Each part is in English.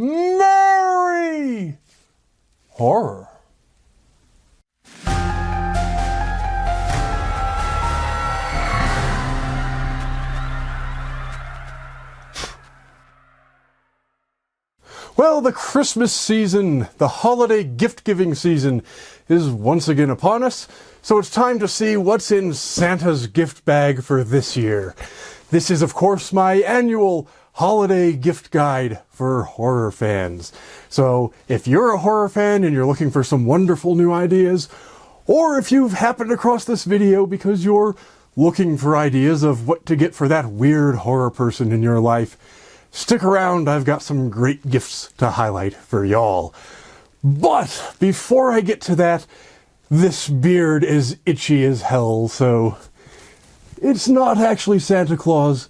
Merry Horror. Well, the Christmas season, the holiday gift-giving season, is once again upon us, so it's time to see what's in Santa's gift bag for this year. This is, of course, my annual holiday gift guide for horror fans. So, if you're a horror fan and you're looking for some wonderful new ideas, or if you've happened across this video because you're looking for ideas of what to get for that weird horror person in your life, stick around, I've got some great gifts to highlight for y'all. But before I get to that, this beard is itchy as hell, so it's not actually Santa Claus,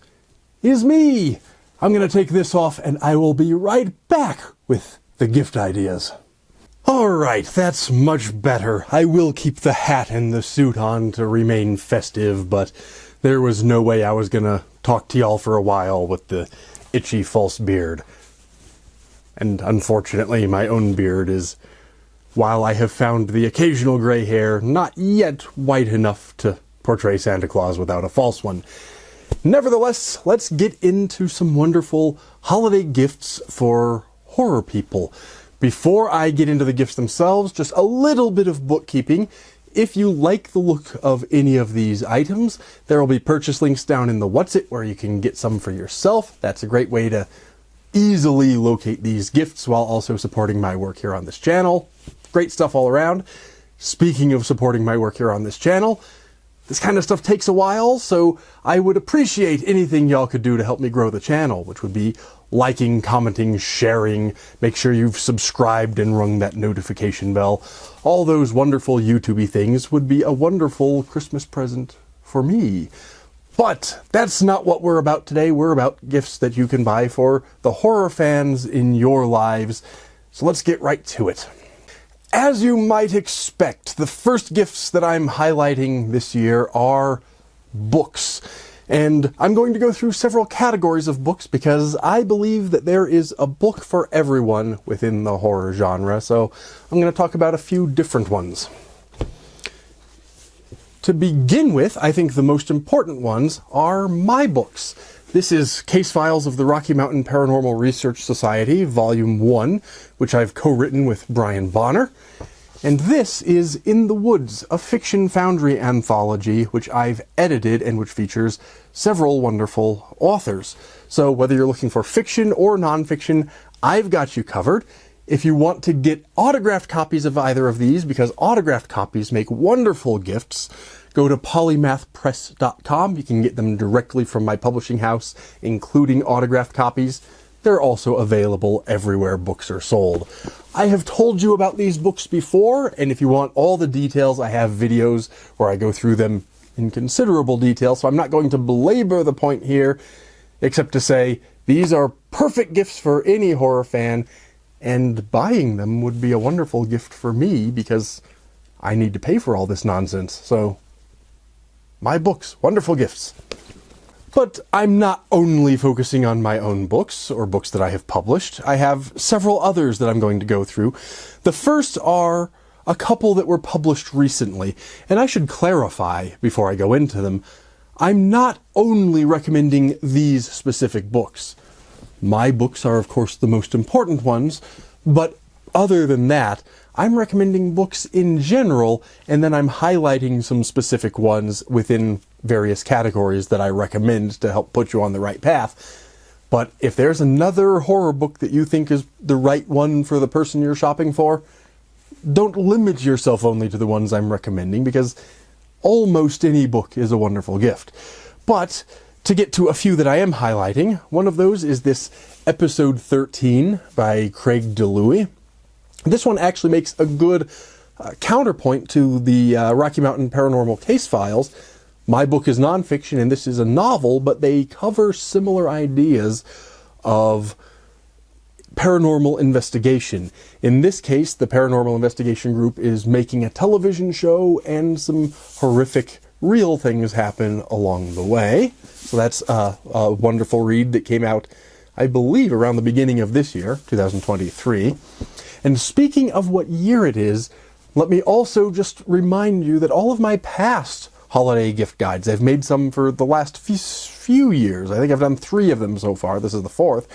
it's me. I'm gonna take this off and I will be right back with the gift ideas. Alright, that's much better. I will keep the hat and the suit on to remain festive, but there was no way I was gonna talk to y'all for a while with the itchy false beard. And unfortunately, my own beard is, while I have found the occasional gray hair, not yet white enough to portray Santa Claus without a false one. Nevertheless, let's get into some wonderful holiday gifts for horror people. Before I get into the gifts themselves, just a little bit of bookkeeping. If you like the look of any of these items, there will be purchase links down in the What's It where you can get some for yourself. That's a great way to easily locate these gifts while also supporting my work here on this channel. Great stuff all around. Speaking of supporting my work here on this channel, this kind of stuff takes a while, so I would appreciate anything y'all could do to help me grow the channel, which would be liking, commenting, sharing, make sure you've subscribed and rung that notification bell. All those wonderful YouTube-y things would be a wonderful Christmas present for me. But that's not what we're about today. We're about gifts that you can buy for the horror fans in your lives. So let's get right to it. As you might expect, the first gifts that I'm highlighting this year are books. And I'm going to go through several categories of books because I believe that there is a book for everyone within the horror genre, so I'm going to talk about a few different ones. To begin with, I think the most important ones are my books. This is Case Files of the Rocky Mountain Paranormal Research Society, Volume 1, which I've co-written with Brian Bonner. And this is In the Woods, a Fiction Foundry anthology, which I've edited and which features several wonderful authors. So whether you're looking for fiction or nonfiction, I've got you covered. If you want to get autographed copies of either of these, because autographed copies make wonderful gifts, go to polymathpress.com. You can get them directly from my publishing house, including autographed copies. They're also available everywhere books are sold. I have told you about these books before, and if you want all the details, I have videos where I go through them in considerable detail, so I'm not going to belabor the point here, except to say these are perfect gifts for any horror fan, and buying them would be a wonderful gift for me because I need to pay for all this nonsense. So, my books, wonderful gifts. But I'm not only focusing on my own books, or books that I have published. I have several others that I'm going to go through. The first are a couple that were published recently, and I should clarify before I go into them, I'm not only recommending these specific books. My books are, of course, the most important ones, but other than that, I'm recommending books in general, and then I'm highlighting some specific ones within various categories that I recommend to help put you on the right path. But if there's another horror book that you think is the right one for the person you're shopping for, don't limit yourself only to the ones I'm recommending, because almost any book is a wonderful gift. But to get to a few that I am highlighting, one of those is this Episode 13 by Craig DeLuey. This one actually makes a good counterpoint to the Rocky Mountain Paranormal Case Files. My book is nonfiction and this is a novel, but they cover similar ideas of paranormal investigation. In this case, the Paranormal Investigation Group is making a television show and some horrific real things happen along the way. So that's a wonderful read that came out I believe, around the beginning of this year, 2023. And speaking of what year it is, let me also just remind you that all of my past holiday gift guides, I've made some for the last few years. I think I've done 3 of them so far. This is the 4th.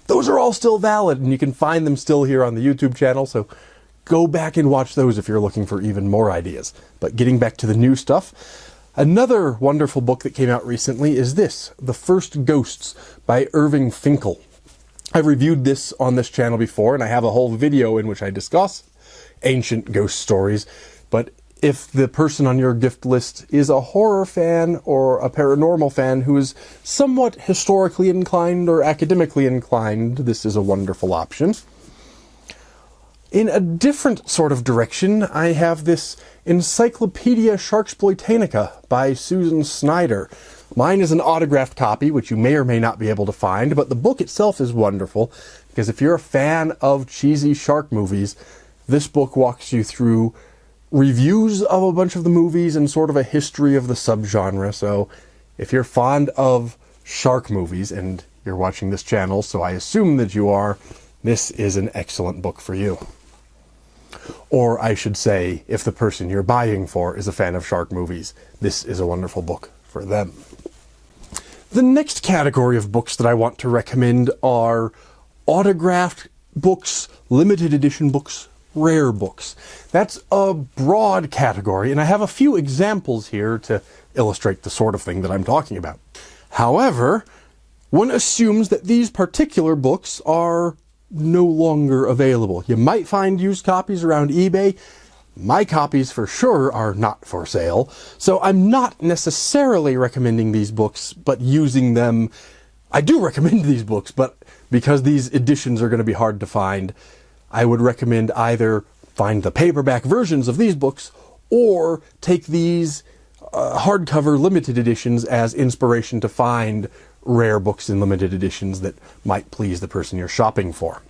Those are all still valid, and you can find them still here on the YouTube channel, so go back and watch those if you're looking for even more ideas. But getting back to the new stuff, another wonderful book that came out recently is this, The First Ghosts by Irving Finkel. I've reviewed this on this channel before, and I have a whole video in which I discuss ancient ghost stories. But if the person on your gift list is a horror fan or a paranormal fan who is somewhat historically inclined or academically inclined, this is a wonderful option. In a different sort of direction, I have this Encyclopedia Sharksploitanica by Susan Snyder. Mine is an autographed copy, which you may or may not be able to find, but the book itself is wonderful, because if you're a fan of cheesy shark movies, this book walks you through reviews of a bunch of the movies and sort of a history of the subgenre. So if you're fond of shark movies, and you're watching this channel, so I assume that you are, this is an excellent book for you. Or I should say, if the person you're buying for is a fan of shark movies, this is a wonderful book for them. The next category of books that I want to recommend are autographed books, limited edition books, rare books. That's a broad category, and I have a few examples here to illustrate the sort of thing that I'm talking about. However, one assumes that these particular books are no longer available. You might find used copies around eBay. My copies for sure are not for sale, so I'm not necessarily recommending these books, but using them. I do recommend these books, but because these editions are going to be hard to find, I would recommend either find the paperback versions of these books or take these hardcover limited editions as inspiration to find rare books in limited editions that might please the person you're shopping for.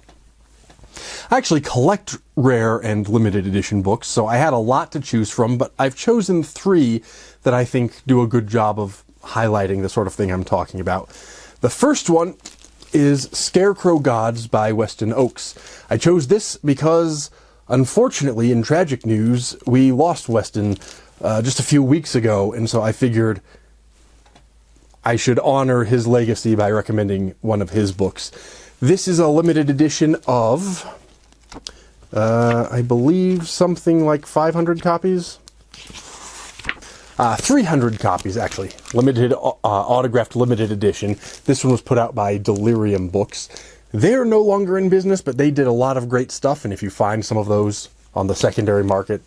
I actually collect rare and limited edition books, so I had a lot to choose from, but I've chosen 3 that I think do a good job of highlighting the sort of thing I'm talking about. The first one is Scarecrow Gods by Weston Oakes. I chose this because, unfortunately, in tragic news, we lost Weston just a few weeks ago, and so I figured I should honor his legacy by recommending one of his books. This is a limited edition of, I believe, something like 500 copies? 300 copies, actually. Limited, autographed limited edition. This one was put out by Delirium Books. They're no longer in business, but they did a lot of great stuff, and if you find some of those on the secondary market,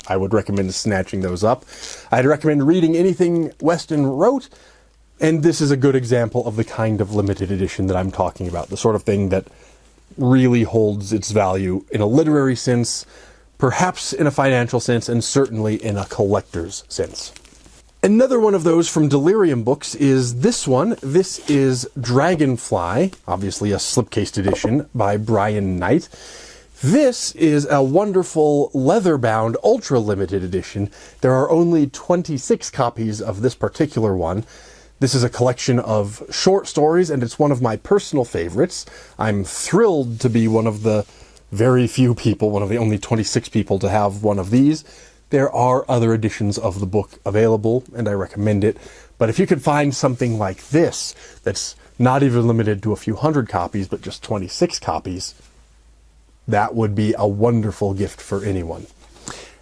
I would recommend snatching those up. I'd recommend reading anything Weston wrote, and this is a good example of the kind of limited edition that I'm talking about, the sort of thing that really holds its value in a literary sense, perhaps in a financial sense, and certainly in a collector's sense. Another one of those from Delirium Books is this one. This is Dragonfly, obviously a slipcased edition by Brian Knight. This is a wonderful leather-bound, ultra-limited edition. There are only 26 copies of this particular one. This is a collection of short stories, and it's one of my personal favorites. I'm thrilled to be one of the very few people, one of the only 26 people to have one of these. There are other editions of the book available, and I recommend it. But if you could find something like this, that's not even limited to a few hundred copies, but just 26 copies, that would be a wonderful gift for anyone.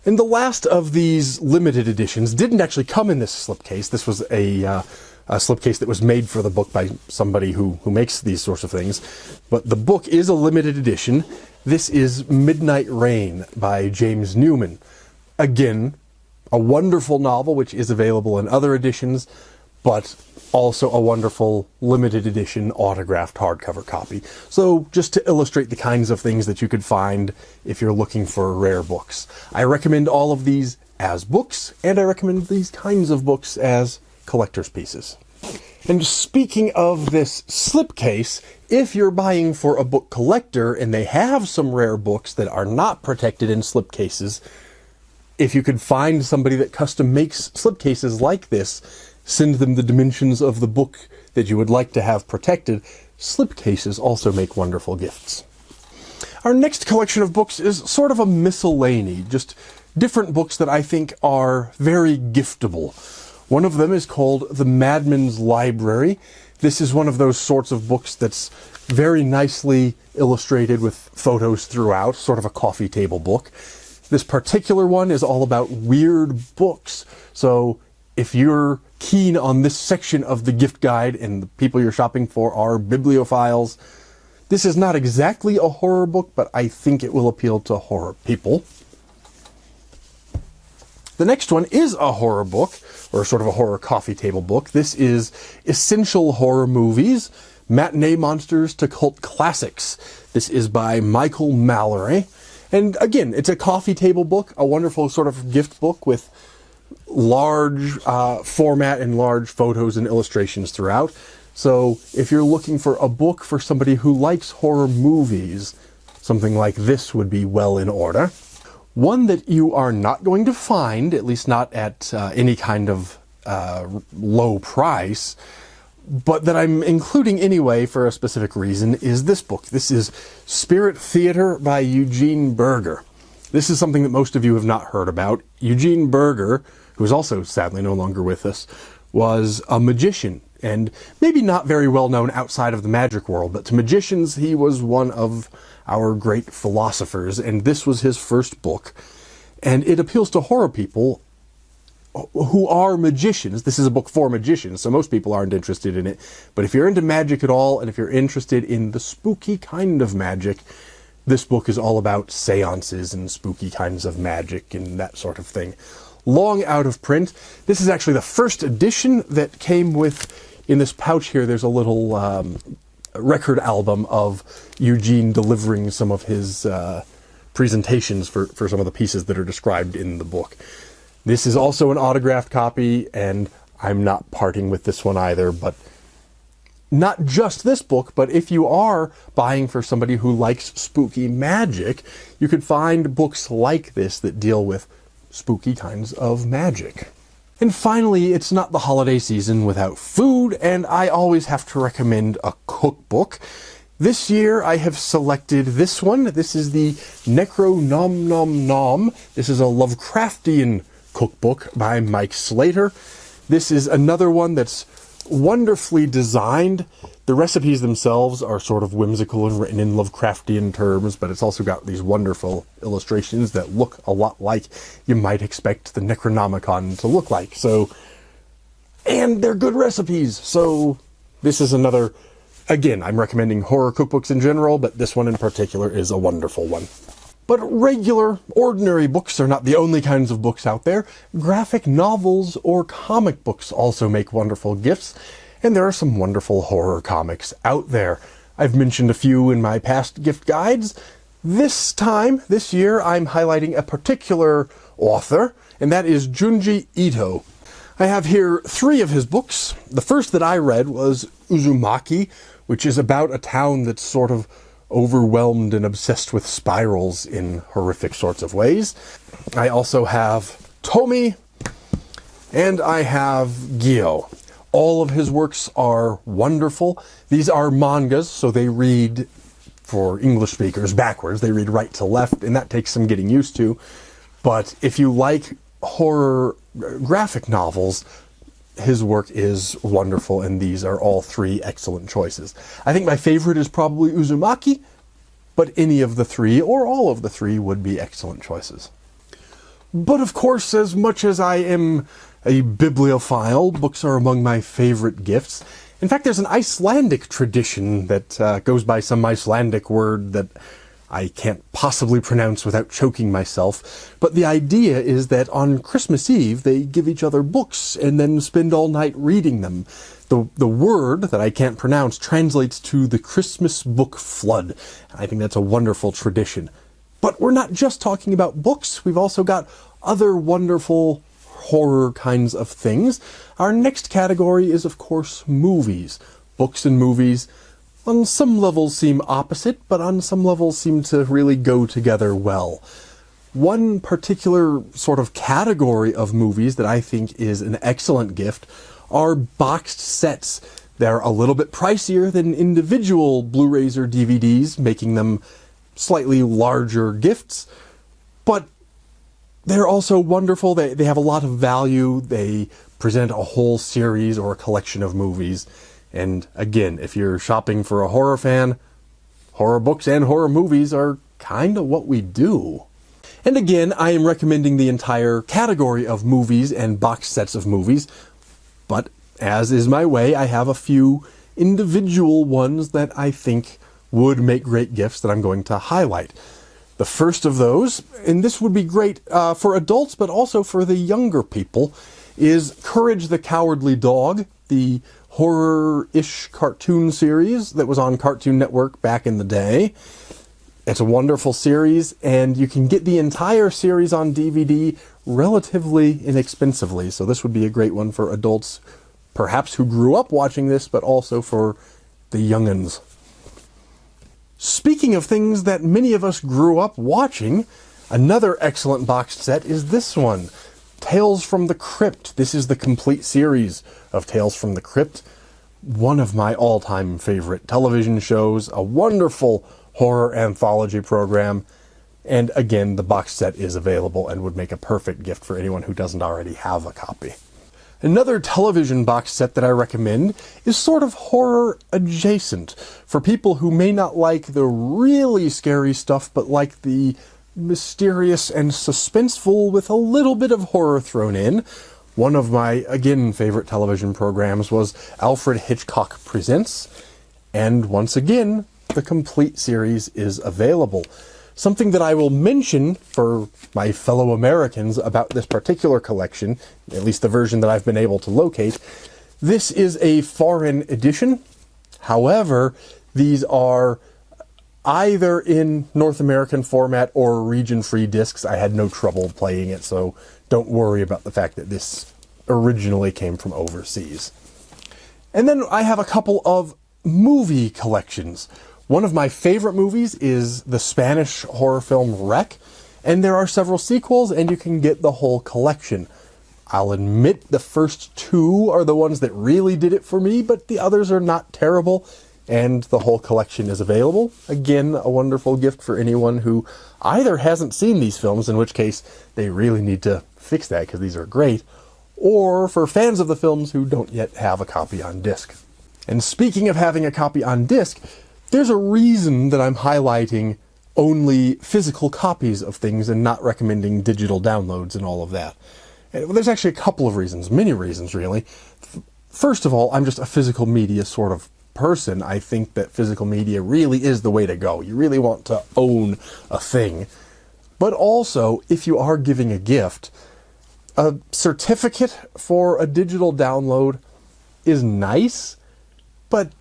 And the last of these limited editions didn't actually come in this slipcase. This was a slipcase that was made for the book by somebody who makes these sorts of things. But the book is a limited edition. This is Midnight Rain by James Newman. Again, a wonderful novel which is available in other editions, but also a wonderful limited edition autographed hardcover copy. So just to illustrate the kinds of things that you could find if you're looking for rare books. I recommend all of these as books, and I recommend these kinds of books as collector's pieces. And speaking of this slipcase, if you're buying for a book collector and they have some rare books that are not protected in slipcases, if you could find somebody that custom makes slipcases like this, send them the dimensions of the book that you would like to have protected, slipcases also make wonderful gifts. Our next collection of books is sort of a miscellany, just different books that I think are very giftable. One of them is called The Madman's Library. This is one of those sorts of books that's very nicely illustrated with photos throughout, sort of a coffee table book. This particular one is all about weird books. So if you're keen on this section of the gift guide and the people you're shopping for are bibliophiles, this is not exactly a horror book, but I think it will appeal to horror people. The next one is a horror book, or sort of a horror coffee table book. This is Essential Horror Movies, Matinee Monsters to Cult Classics. This is by Michael Mallory. And again, it's a coffee table book, a wonderful sort of gift book with large format and large photos and illustrations throughout. So if you're looking for a book for somebody who likes horror movies, something like this would be well in order. One that you are not going to find, at least not at any kind of low price, but that I'm including anyway for a specific reason, is this book. This is Spirit Theater by Eugene Berger. This is something that most of you have not heard about. Eugene Berger, who is also sadly no longer with us, was a magician, and maybe not very well known outside of the magic world, but to magicians he was one of our great philosophers, and this was his first book. And it appeals to horror people who are magicians. This is a book for magicians, so most people aren't interested in it. But if you're into magic at all, and if you're interested in the spooky kind of magic, this book is all about seances and spooky kinds of magic and that sort of thing. Long out of print. This is actually the first edition that came with, in this pouch here, there's a little record album of Eugene delivering some of his presentations for some of the pieces that are described in the book. This is also an autographed copy, and I'm not parting with this one either, but not just this book, but if you are buying for somebody who likes spooky magic, you could find books like this that deal with spooky kinds of magic. And finally, it's not the holiday season without food, and I always have to recommend a cookbook. This year I have selected this one. This is the Necro Nom Nom Nom. This is a Lovecraftian cookbook by Mike Slater. This is another one that's wonderfully designed. The recipes themselves are sort of whimsical and written in Lovecraftian terms, but it's also got these wonderful illustrations that look a lot like you might expect the Necronomicon to look like. So, and they're good recipes. So this is another, again, I'm recommending horror cookbooks in general, but this one in particular is a wonderful one. But regular, ordinary books are not the only kinds of books out there. Graphic novels or comic books also make wonderful gifts, and there are some wonderful horror comics out there. I've mentioned a few in my past gift guides. This year, I'm highlighting a particular author, and that is Junji Ito. I have here 3 of his books. The first that I read was Uzumaki, which is about a town that's sort of overwhelmed and obsessed with spirals in horrific sorts of ways. I also have Tomi, and I have Gyo. All of his works are wonderful. These are mangas, so they read, for English speakers, backwards. They read right to left, and that takes some getting used to. But if you like horror graphic novels, his work is wonderful, and these are all 3 excellent choices. I think my favorite is probably Uzumaki, but any of the 3, or all of the 3, would be excellent choices. But of course, as much as I am a bibliophile, books are among my favorite gifts. In fact, there's an Icelandic tradition that goes by some Icelandic word that I can't possibly pronounce without choking myself, but the idea is that on Christmas Eve they give each other books and then spend all night reading them. The word that I can't pronounce translates to the Christmas book flood. I think that's a wonderful tradition. But we're not just talking about books, we've also got other wonderful horror kinds of things. Our next category is, of course, movies. Books and movies on some levels seem opposite, but on some levels seem to really go together well. One particular sort of category of movies that I think is an excellent gift are boxed sets. They're a little bit pricier than individual Blu-rays or DVDs, making them slightly larger gifts, but they're also wonderful. They have a lot of value. They present a whole series or a collection of movies. And again, if you're shopping for a horror fan, horror books and horror movies are kind of what we do. And again, I am recommending the entire category of movies and box sets of movies, but as is my way, I have a few individual ones that I think would make great gifts that I'm going to highlight. The first of those, and this would be great for adults, but also for the younger people, is Courage the Cowardly Dog, the horror-ish cartoon series that was on Cartoon Network back in the day. It's a wonderful series, and you can get the entire series on DVD relatively inexpensively, so this would be a great one for adults, perhaps who grew up watching this, but also for the young'uns. Speaking of things that many of us grew up watching, another excellent boxed set is this one, Tales from the Crypt. This is the complete series of Tales from the Crypt, one of my all-time favorite television shows, a wonderful horror anthology program, and again, the box set is available and would make a perfect gift for anyone who doesn't already have a copy. Another television box set that I recommend is sort of horror adjacent, for people who may not like the really scary stuff, but like the mysterious and suspenseful with a little bit of horror thrown in. One of my, again, favorite television programs was Alfred Hitchcock Presents, and once again, the complete series is available. Something that I will mention for my fellow Americans about this particular collection, at least the version that I've been able to locate, this is a foreign edition. However, these are either in North American format or region-free discs. I had no trouble playing it, so don't worry about the fact that this originally came from overseas. And then I have a couple of movie collections. One of my favorite movies is the Spanish horror film Wreck, and there are several sequels, and you can get the whole collection. I'll admit the first two are the ones that really did it for me, but the others are not terrible, and the whole collection is available. Again, a wonderful gift for anyone who either hasn't seen these films, in which case they really need to fix that because these are great, or for fans of the films who don't yet have a copy on disc. And speaking of having a copy on disc, there's a reason that I'm highlighting only physical copies of things and not recommending digital downloads and all of that. And there's actually a couple of reasons, many reasons really. First of all, I'm just a physical media sort of person. I think that physical media really is the way to go. You really want to own a thing. But also, if you are giving a gift, a certificate for a digital download is nice, but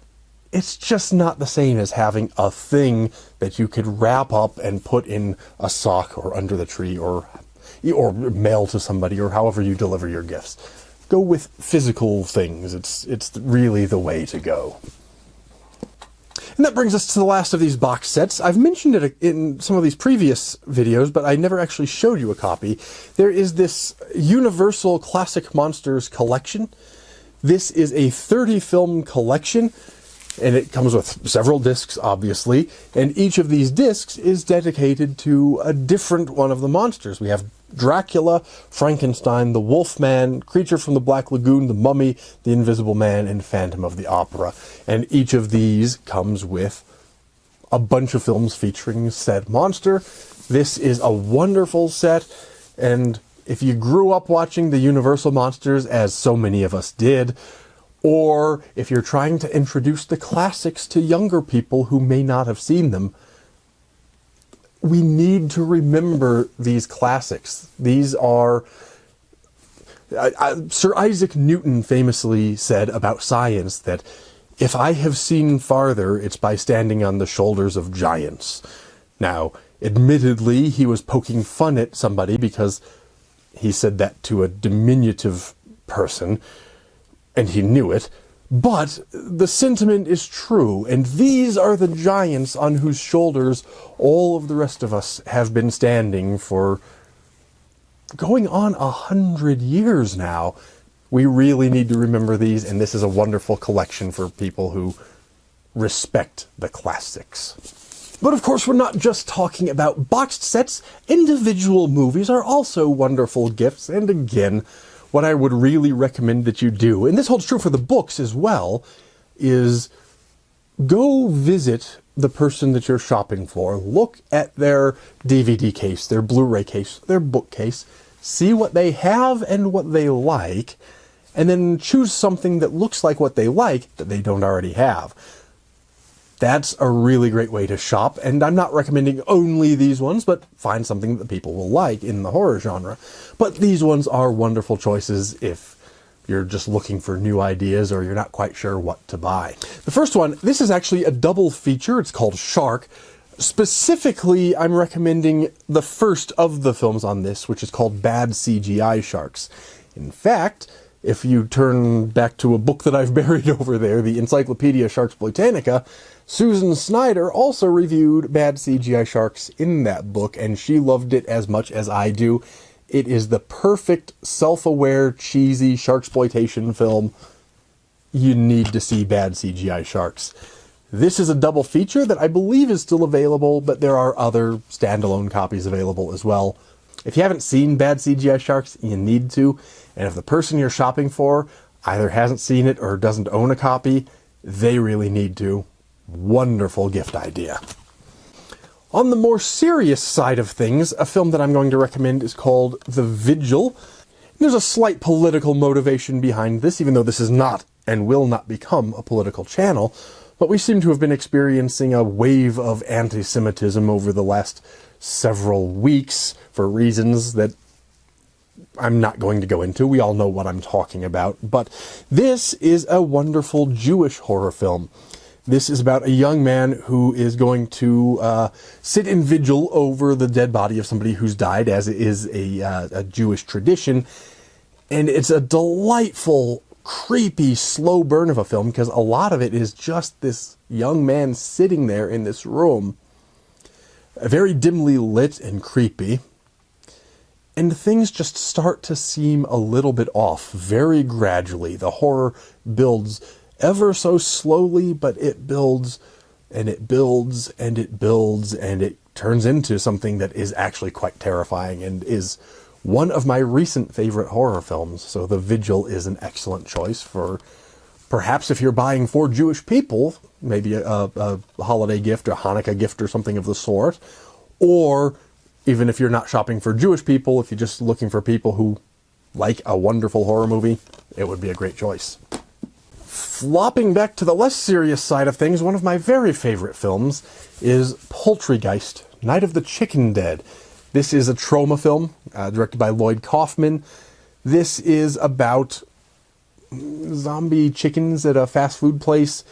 it's just not the same as having a thing that you could wrap up and put in a sock or under the tree or mail to somebody or however you deliver your gifts. Go with physical things. It's really the way to go. And that brings us to the last of these box sets. I've mentioned it in some of these previous videos, but I never actually showed you a copy. There is this Universal Classic Monsters collection. This is a 30-film collection, and it comes with several discs, obviously, and each of these discs is dedicated to a different one of the monsters. We have Dracula, Frankenstein, the Wolfman, Creature from the Black Lagoon, the Mummy, the Invisible Man, and Phantom of the Opera. And each of these comes with a bunch of films featuring said monster. This is a wonderful set, and if you grew up watching the Universal monsters, as so many of us did, or if you're trying to introduce the classics to younger people who may not have seen them, we need to remember these classics. These are... Sir Isaac Newton famously said about science that if I have seen farther, it's by standing on the shoulders of giants. Now, admittedly, he was poking fun at somebody because he said that to a diminutive person, and he knew it, but the sentiment is true, and these are the giants on whose shoulders all of the rest of us have been standing for going on 100 years now. We really need to remember these, and this is a wonderful collection for people who respect the classics. But of course, we're not just talking about boxed sets. Individual movies are also wonderful gifts, and again, what I would really recommend that you do, and this holds true for the books as well, is go visit the person that you're shopping for. Look at their DVD case, their Blu-ray case, their bookcase. See what they have and what they like, and then choose something that looks like what they like that they don't already have. That's a really great way to shop, and I'm not recommending only these ones, but find something that people will like in the horror genre. But these ones are wonderful choices if you're just looking for new ideas or you're not quite sure what to buy. The first one, this is actually a double feature. It's called Shark. Specifically, I'm recommending the first of the films on this, which is called Bad CGI Sharks. In fact, if you turn back to a book that I've buried over there, the Encyclopedia Sharksploitanica, Susan Snyder also reviewed Bad CGI Sharks in that book, and she loved it as much as I do. It is the perfect, self-aware, cheesy sharksploitation film. You need to see Bad CGI Sharks. This is a double feature that I believe is still available, but there are other standalone copies available as well. If you haven't seen Bad CGI Sharks, you need to. And if the person you're shopping for either hasn't seen it or doesn't own a copy, they really need to. Wonderful gift idea. On the more serious side of things, a film that I'm going to recommend is called The Vigil. There's a slight political motivation behind this, even though this is not and will not become a political channel. But we seem to have been experiencing a wave of anti-Semitism over the last several weeks for reasons that I'm not going to go into. We all know what I'm talking about. But this is a wonderful Jewish horror film. This is about a young man who is going to sit in vigil over the dead body of somebody who's died, as it is a Jewish tradition. And it's a delightful, creepy, slow burn of a film, because a lot of it is just this young man sitting there in this room, very dimly lit and creepy. And things just start to seem a little bit off very gradually. The horror builds ever so slowly, but it builds and it builds and it builds, and it turns into something that is actually quite terrifying and is one of my recent favorite horror films. So The Vigil is an excellent choice for perhaps if you're buying for Jewish people, maybe a holiday gift or a Hanukkah gift or something of the sort, or even if you're not shopping for Jewish people, if you're just looking for people who like a wonderful horror movie, it would be a great choice. Flopping back to the less serious side of things, one of my very favorite films is Poultrygeist, Night of the Chicken Dead. This is a trauma film directed by Lloyd Kaufman. This is about zombie chickens at a fast food place.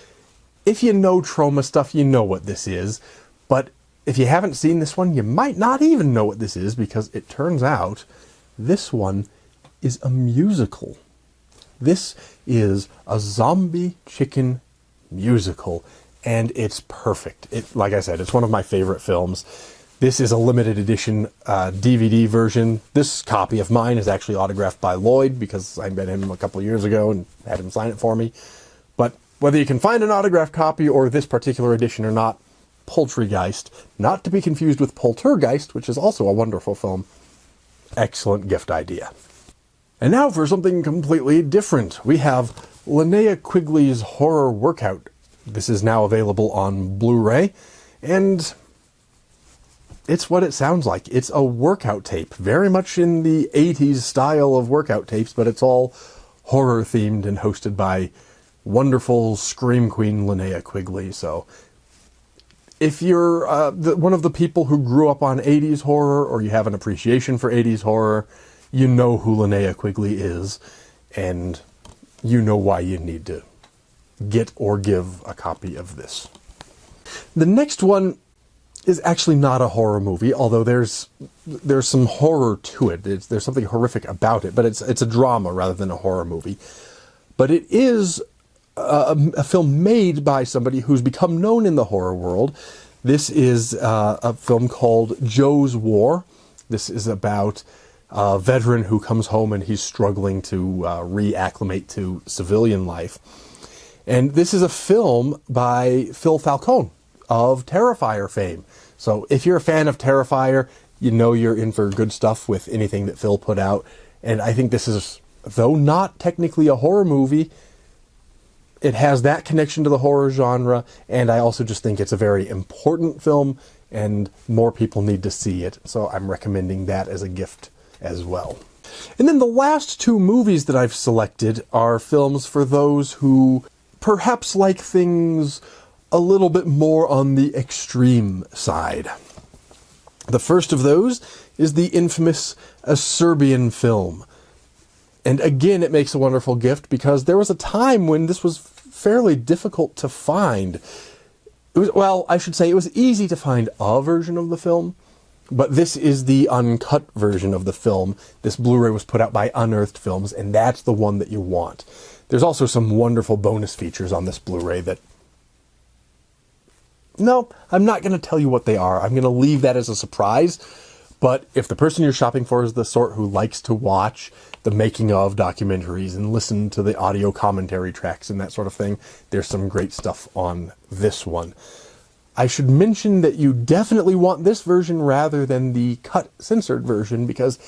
If you know trauma stuff, you know what this is. But if you haven't seen this one, you might not even know what this is, because it turns out this one is a musical. This is a zombie chicken musical, and it's perfect. Like I said, it's one of my favorite films. This is a limited edition DVD version. This copy of mine is actually autographed by Lloyd, because I met him a couple years ago and had him sign it for me. But whether you can find an autographed copy or this particular edition or not, Poultrygeist, not to be confused with Poltergeist, which is also a wonderful film. Excellent gift idea. And now for something completely different. We have Linnea Quigley's Horror Workout. This is now available on Blu-ray, and it's what it sounds like. It's a workout tape, very much in the 80s style of workout tapes, but it's all horror-themed and hosted by wonderful Scream Queen Linnea Quigley. So if you're one of the people who grew up on 80s horror, or you have an appreciation for 80s horror, you know who Linnea Quigley is, and you know why you need to get or give a copy of this. The next one is actually not a horror movie, although there's some horror to it. There's something horrific about it, but it's a drama rather than a horror movie. But it is a film made by somebody who's become known in the horror world. This is a film called Joe's War. This is about a veteran who comes home and he's struggling to reacclimate to civilian life. And this is a film by Phil Falcone of Terrifier fame. So if you're a fan of Terrifier, you know you're in for good stuff with anything that Phil put out. And I think this is, though not technically a horror movie, it has that connection to the horror genre, and I also just think it's a very important film, and more people need to see it. So I'm recommending that as a gift as well. And then the last two movies that I've selected are films for those who perhaps like things a little bit more on the extreme side. The first of those is the infamous A Serbian Film. And again, it makes a wonderful gift because there was a time when this was fairly difficult to find. It was, well, I should say it was easy to find a version of the film, but this is the uncut version of the film. This Blu-ray was put out by Unearthed Films, and that's the one that you want. There's also some wonderful bonus features on this Blu-ray that... No, I'm not going to tell you what they are. I'm going to leave that as a surprise. But if the person you're shopping for is the sort who likes to watch the making of documentaries and listen to the audio commentary tracks and that sort of thing, there's some great stuff on this one. I should mention that you definitely want this version rather than the cut censored version, because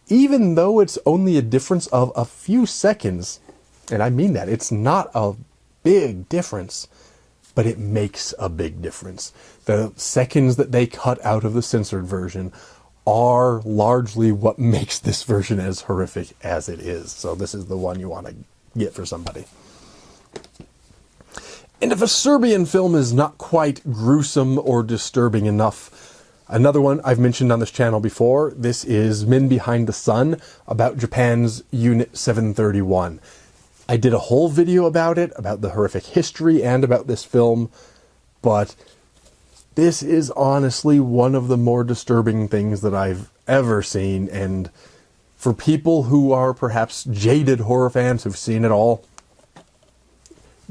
even though it's only a difference of a few seconds, and I mean that, it's not a big difference, but it makes a big difference. The seconds that they cut out of the censored version are largely what makes this version as horrific as it is. So this is the one you want to get for somebody. And if A Serbian Film is not quite gruesome or disturbing enough, another one I've mentioned on this channel before, this is Men Behind the Sun, about Japan's Unit 731. I did a whole video about it, about the horrific history and about this film, but this is honestly one of the more disturbing things that I've ever seen, and for people who are perhaps jaded horror fans who've seen it all,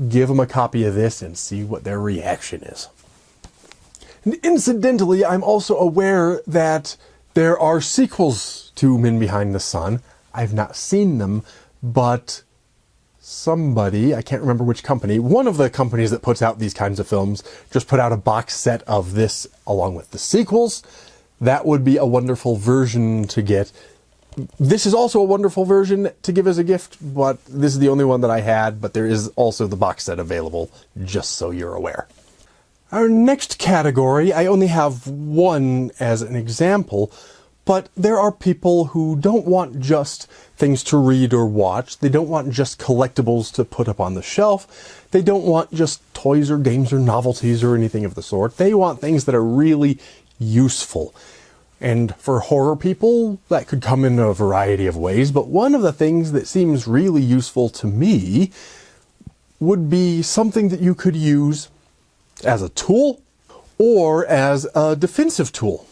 give them a copy of this and see what their reaction is. And incidentally, I'm also aware that there are sequels to Men Behind the Sun. I've not seen them, but somebody, I can't remember which company, one of the companies that puts out these kinds of films just put out a box set of this along with the sequels. That would be a wonderful version to get. This is also a wonderful version to give as a gift, but this is the only one that I had, but there is also the box set available, just so you're aware. Our next category, I only have one as an example, but there are people who don't want just things to read or watch. They don't want just collectibles to put up on the shelf. They don't want just toys or games or novelties or anything of the sort. They want things that are really useful. And for horror people, that could come in a variety of ways, but one of the things that seems really useful to me would be something that you could use as a tool or as a defensive tool.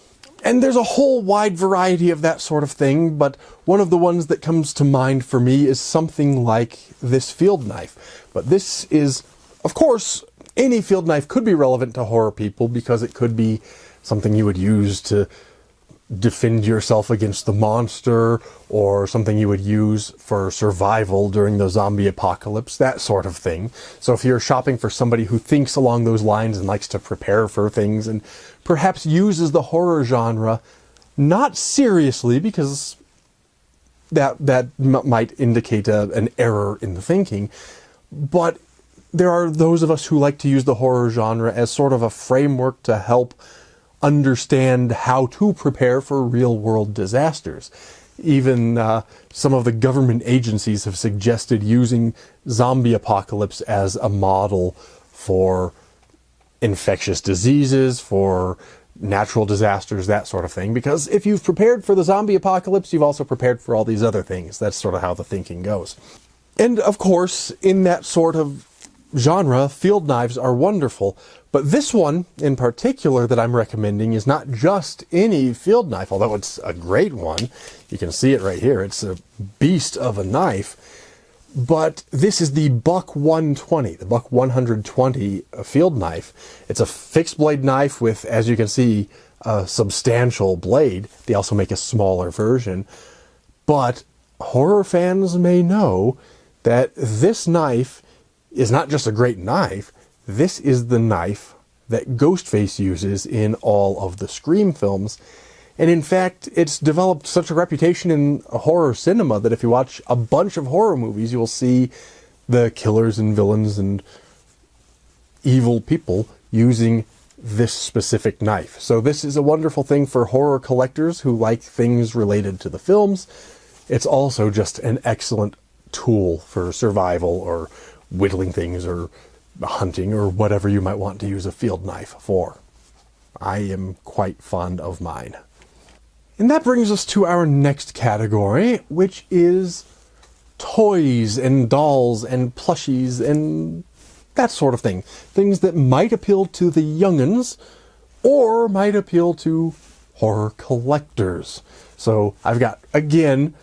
And there's a whole wide variety of that sort of thing, but one of the ones that comes to mind for me is something like this field knife. But this is, of course, any field knife could be relevant to horror people because it could be something you would use to defend yourself against the monster, or something you would use for survival during the zombie apocalypse, that sort of thing. So if you're shopping for somebody who thinks along those lines and likes to prepare for things and perhaps uses the horror genre not seriously, because that might indicate an error in the thinking, but there are those of us who like to use the horror genre as sort of a framework to help understand how to prepare for real-world disasters. Even some of the government agencies have suggested using zombie apocalypse as a model for infectious diseases, for natural disasters, that sort of thing. Because if you've prepared for the zombie apocalypse, you've also prepared for all these other things. That's sort of how the thinking goes. And of course, in that sort of genre, field knives are wonderful. But this one in particular that I'm recommending is not just any field knife, although it's a great one. You can see it right here. It's a beast of a knife. But this is the Buck 120, the Buck 120 field knife. It's a fixed blade knife with, as you can see, a substantial blade. They also make a smaller version. But horror fans may know that this knife is not just a great knife, this is the knife that Ghostface uses in all of the Scream films. And in fact, it's developed such a reputation in horror cinema that if you watch a bunch of horror movies, you will see the killers and villains and evil people using this specific knife. So this is a wonderful thing for horror collectors who like things related to the films. It's also just an excellent tool for survival or whittling things or hunting or whatever you might want to use a field knife for. I am quite fond of mine. And that brings us to our next category, which is toys and dolls and plushies and that sort of thing. Things that might appeal to the young'uns or might appeal to horror collectors. So I've got, again,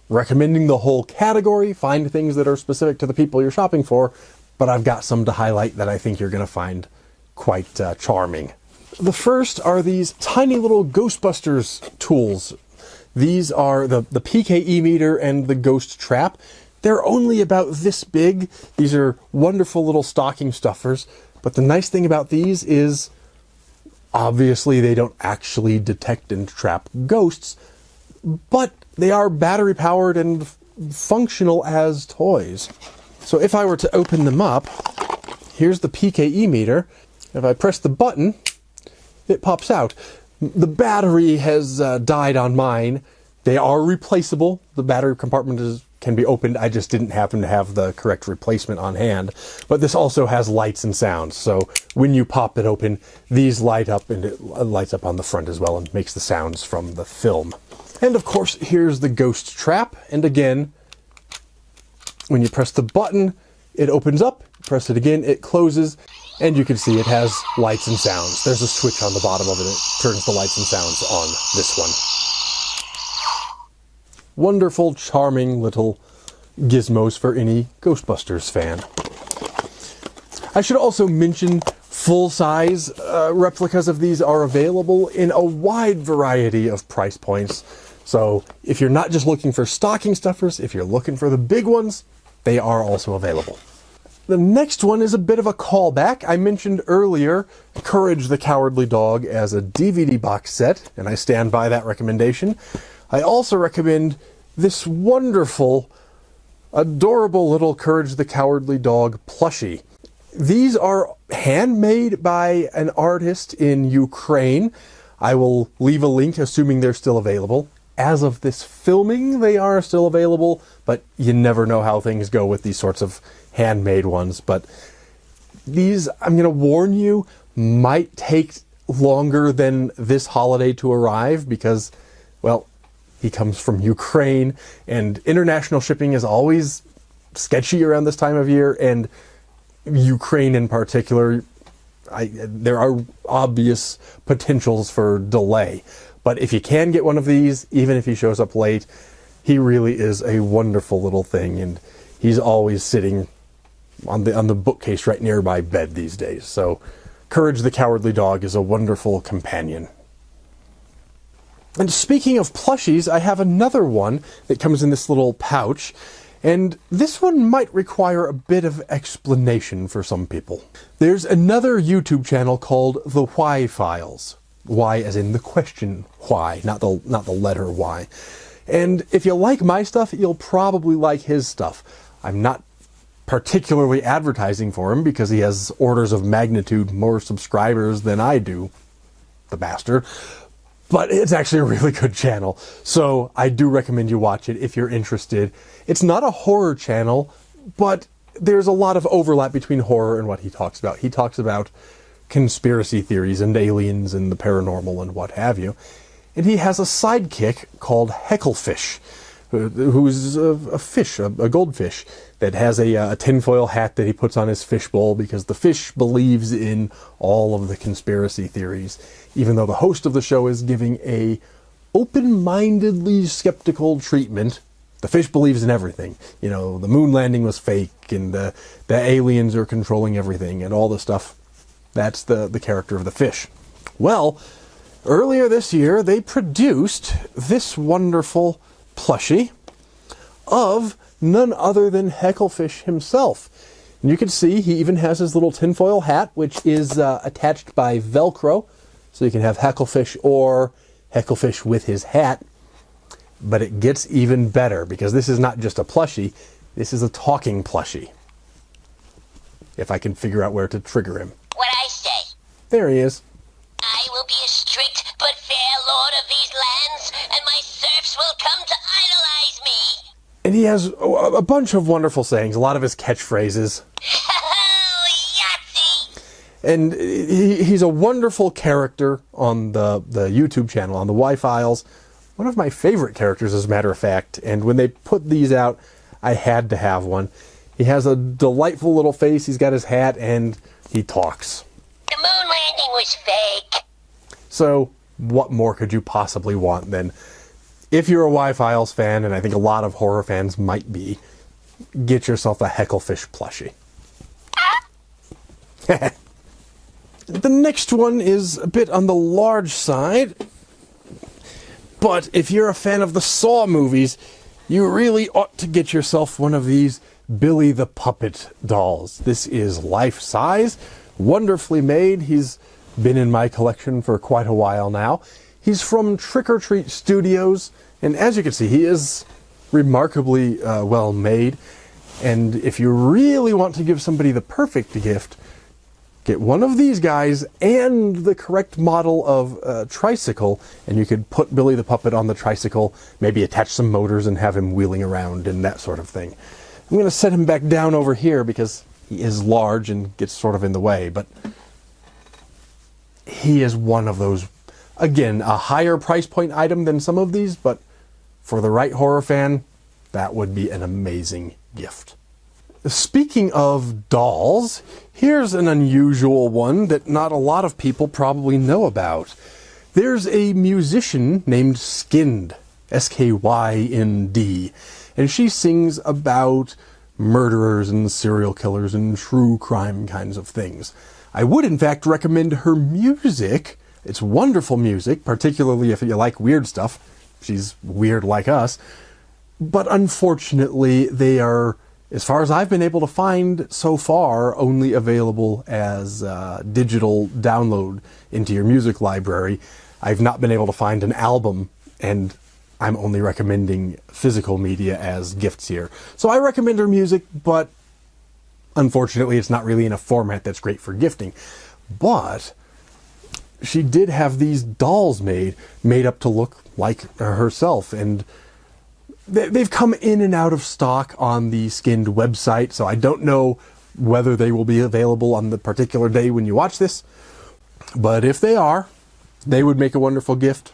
recommending the whole category. Find things that are specific to the people you're shopping for, but I've got some to highlight that I think you're going to find quite charming. The first are these tiny little Ghostbusters tools. These are the PKE meter and the ghost trap. They're only about this big. These are wonderful little stocking stuffers. But the nice thing about these is, obviously they don't actually detect and trap ghosts, but they are battery powered and functional as toys. So if I were to open them up, here's the PKE meter. If I press the button, it pops out. The battery has died on mine. They are replaceable. The battery compartment can be opened. I just didn't happen to have the correct replacement on hand. But this also has lights and sounds. So when you pop it open, these light up, and it lights up on the front as well and makes the sounds from the film. And of course, here's the ghost trap. And again, when you press the button, it opens up. Press it again, it closes. And you can see it has lights and sounds. There's a switch on the bottom of it. It turns the lights and sounds on this one. Wonderful, charming little gizmos for any Ghostbusters fan. I should also mention full-size replicas of these are available in a wide variety of price points. So if you're not just looking for stocking stuffers, if you're looking for the big ones, they are also available. The next one is a bit of a callback. I mentioned earlier Courage the Cowardly Dog as a DVD box set, and I stand by that recommendation. I also recommend this wonderful, adorable little Courage the Cowardly Dog plushie. These are handmade by an artist in Ukraine. I will leave a link, assuming they're still available. As of this filming, they are still available, but you never know how things go with these sorts of handmade ones. But these, I'm going to warn you, might take longer than this holiday to arrive because, well, he comes from Ukraine, and international shipping is always sketchy around this time of year, and Ukraine in particular, there are obvious potentials for delay. But if you can get one of these, even if he shows up late, he really is a wonderful little thing, and he's always sitting on the bookcase right near my bed these days. So Courage the Cowardly Dog is a wonderful companion. And speaking of plushies, I have another one that comes in this little pouch, and this one might require a bit of explanation for some people. There's another YouTube channel called The Why Files. Why as in the question why, not the letter Y. And if you like my stuff, you'll probably like his stuff. I'm not particularly advertising for him because he has orders of magnitude more subscribers than I do, the bastard. But it's actually a really good channel, so I do recommend you watch it if you're interested. It's not a horror channel, but there's a lot of overlap between horror and what he talks about. He talks about conspiracy theories and aliens and the paranormal and what have you. And he has a sidekick called Hecklefish, who's a fish, a goldfish, that has a tinfoil hat that he puts on his fishbowl because the fish believes in all of the conspiracy theories, even though the host of the show is giving a open-mindedly skeptical treatment. The fish believes in everything. You know, the moon landing was fake, and the aliens are controlling everything, and all this stuff. That's the character of the fish. Well, earlier this year, they produced this wonderful plushie of none other than Hecklefish himself. And you can see he even has his little tinfoil hat, which is attached by Velcro. So you can have Hecklefish or Hecklefish with his hat. But it gets even better, because this is not just a plushie, this is a talking plushie. If I can figure out where to trigger him. What I say? There he is. I will be a strict but fair lord of these lands, and my serfs will come to idolize me. And he has a bunch of wonderful sayings, a lot of his catchphrases. Yahtzee! And he's a wonderful character on the YouTube channel, on the Y-Files. One of my favorite characters, as a matter of fact. And when they put these out, I had to have one. He has a delightful little face, he's got his hat, and he talks. The moon landing was fake. So, what more could you possibly want than, if you're a Y-Files fan, and I think a lot of horror fans might be, get yourself a Hecklefish plushie. The next one is a bit on the large side, but if you're a fan of the Saw movies, you really ought to get yourself one of these Billy the Puppet dolls. This is life-size, wonderfully made. He's been in my collection for quite a while now. He's from Trick or Treat Studios, and as you can see, he is remarkably well made. And if you really want to give somebody the perfect gift, get one of these guys and the correct model of tricycle, and you could put Billy the Puppet on the tricycle, maybe attach some motors and have him wheeling around and that sort of thing. I'm going to set him back down over here because he is large and gets sort of in the way, but he is one of those, again, a higher price point item than some of these, but for the right horror fan, that would be an amazing gift. Speaking of dolls, here's an unusual one that not a lot of people probably know about. There's a musician named Skind, S-K-Y-N-D, and she sings about murderers and serial killers and true crime kinds of things. I would, in fact, recommend her music. It's wonderful music, particularly if you like weird stuff. She's weird like us. But unfortunately, they are, as far as I've been able to find so far, only available as digital download into your music library. I've not been able to find an album, and I'm only recommending physical media as gifts here. So I recommend her music, but unfortunately it's not really in a format that's great for gifting. But she did have these dolls made up to look like herself, and they've come in and out of stock on the Skinned website, so I don't know whether they will be available on the particular day when you watch this. But if they are, they would make a wonderful gift.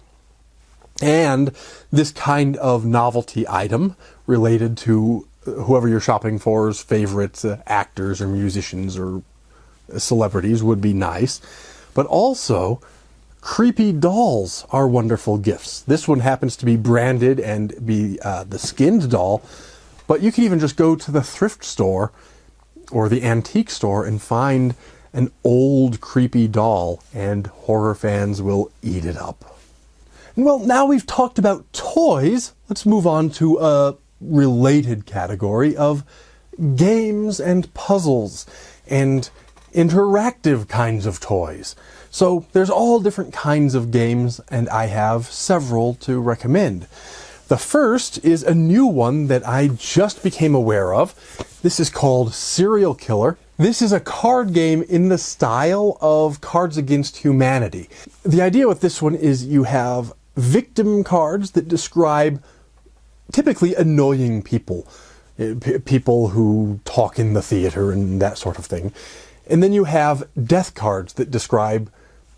And this kind of novelty item related to whoever you're shopping for's favorite actors or musicians or celebrities would be nice. But also, creepy dolls are wonderful gifts. This one happens to be branded and be the Skinned doll, but you can even just go to the thrift store or the antique store and find an old creepy doll, and horror fans will eat it up. And well, now we've talked about toys, let's move on to a related category of games and puzzles and interactive kinds of toys. So there's all different kinds of games, and I have several to recommend. The first is a new one that I just became aware of. This is called Serial Killer. This is a card game in the style of Cards Against Humanity. The idea with this one is you have victim cards that describe typically annoying people. People who talk in the theater and that sort of thing. And then you have death cards that describe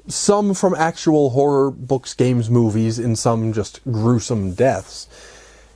some from actual horror books, games, movies, and some just gruesome deaths.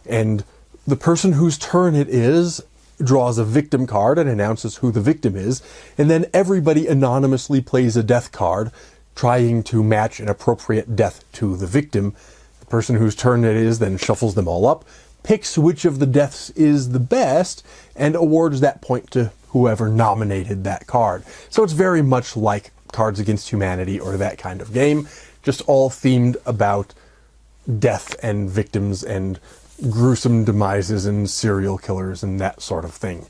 And the person whose turn it is draws a victim card and announces who the victim is, and then everybody anonymously plays a death card, trying to match an appropriate death to the victim. The person whose turn it is then shuffles them all up, picks which of the deaths is the best, and awards that point to whoever nominated that card. So it's very much like Cards Against Humanity or that kind of game, just all themed about death and victims and gruesome demises and serial killers and that sort of thing.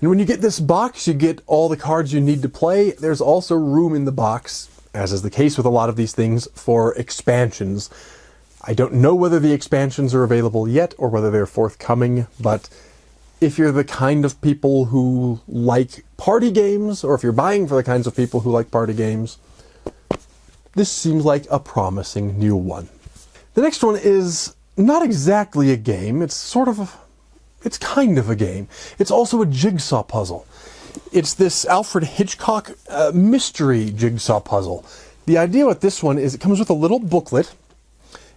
And when you get this box, you get all the cards you need to play. There's also room in the box, as is the case with a lot of these things, for expansions. I don't know whether the expansions are available yet or whether they're forthcoming, but if you're the kind of people who like party games, or if you're buying for the kinds of people who like party games, this seems like a promising new one. The next one is not exactly a game. It's kind of a game. It's also a jigsaw puzzle. It's this Alfred Hitchcock mystery jigsaw puzzle. The idea with this one is it comes with a little booklet,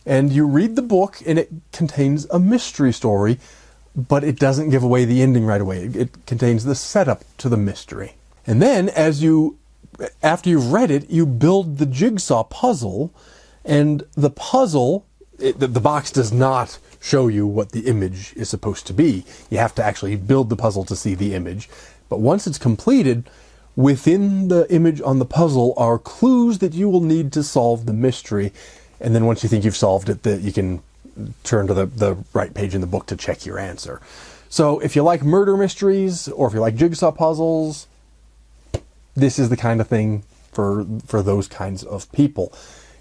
and you read the book, and it contains a mystery story, but it doesn't give away the ending right away. It contains the setup to the mystery. And then, after you've read it, you build the jigsaw puzzle, and the puzzle, the box does not show you what the image is supposed to be. You have to actually build the puzzle to see the image. But once it's completed, within the image on the puzzle are clues that you will need to solve the mystery. And then once you think you've solved it, you can turn to the right page in the book to check your answer. So if you like murder mysteries, or if you like jigsaw puzzles, this is the kind of thing for those kinds of people.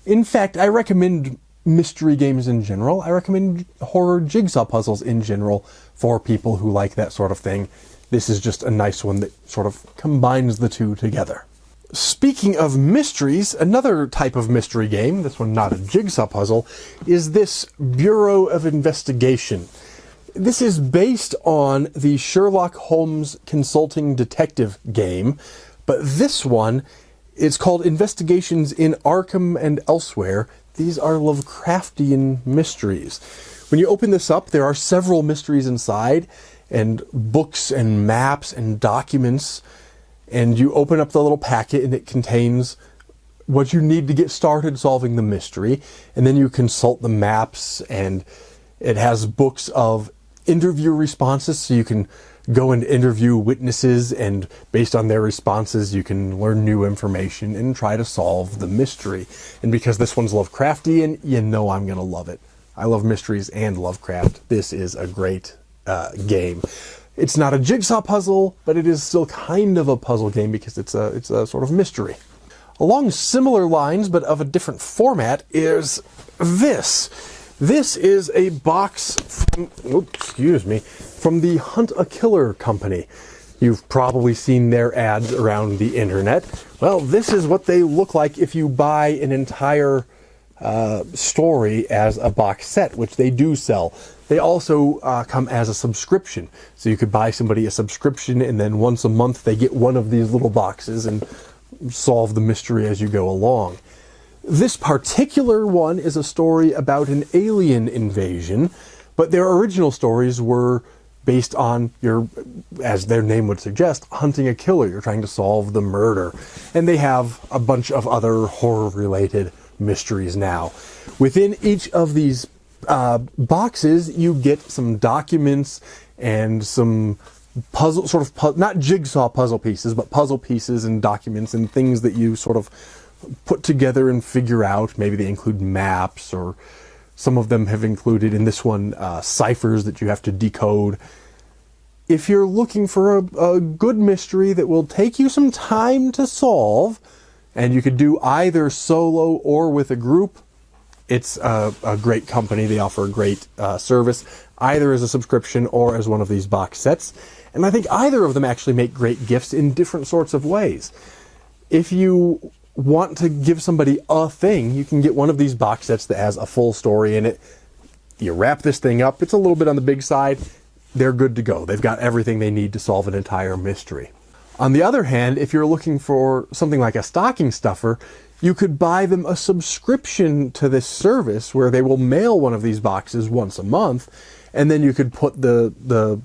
In fact, I recommend mystery games in general. I recommend horror jigsaw puzzles in general for people who like that sort of thing. This is just a nice one that sort of combines the two together. Speaking of mysteries, another type of mystery game, this one not a jigsaw puzzle, is this Bureau of Investigation. This is based on the Sherlock Holmes Consulting Detective game, but this one, it's called Investigations in Arkham and Elsewhere. These are Lovecraftian mysteries. When you open this up, there are several mysteries inside, and books and maps and documents. And you open up the little packet, and it contains what you need to get started solving the mystery. And then you consult the maps, and it has books of interview responses, so you can go and interview witnesses, and based on their responses, you can learn new information and try to solve the mystery. And because this one's Lovecraftian, you know I'm going to love it. I love mysteries and Lovecraft. This is a great game. It's not a jigsaw puzzle, but it is still kind of a puzzle game because it's a sort of mystery. Along similar lines, but of a different format, is this. This is a box from the Hunt a Killer company. You've probably seen their ads around the internet. Well, this is what they look like if you buy an entire story as a box set, which they do sell. They also come as a subscription. So you could buy somebody a subscription, and then once a month they get one of these little boxes and solve the mystery as you go along. This particular one is a story about an alien invasion, but their original stories were based on as their name would suggest, hunting a killer. You're trying to solve the murder. And they have a bunch of other horror-related mysteries now. Within each of these boxes, you get some documents and some puzzle, not jigsaw puzzle pieces, but puzzle pieces and documents and things that you sort of put together and figure out. Maybe they include maps, or some of them have included, in this one, ciphers that you have to decode. If you're looking for a good mystery that will take you some time to solve, and you could do either solo or with a group, it's a great company. They offer a great service, either as a subscription or as one of these box sets. And I think either of them actually make great gifts in different sorts of ways. If you want to give somebody a thing, you can get one of these box sets that has a full story in it. You wrap this thing up. It's a little bit on the big side. They're good to go. They've got everything they need to solve an entire mystery. On the other hand, if you're looking for something like a stocking stuffer, you could buy them a subscription to this service where they will mail one of these boxes once a month, and then you could put the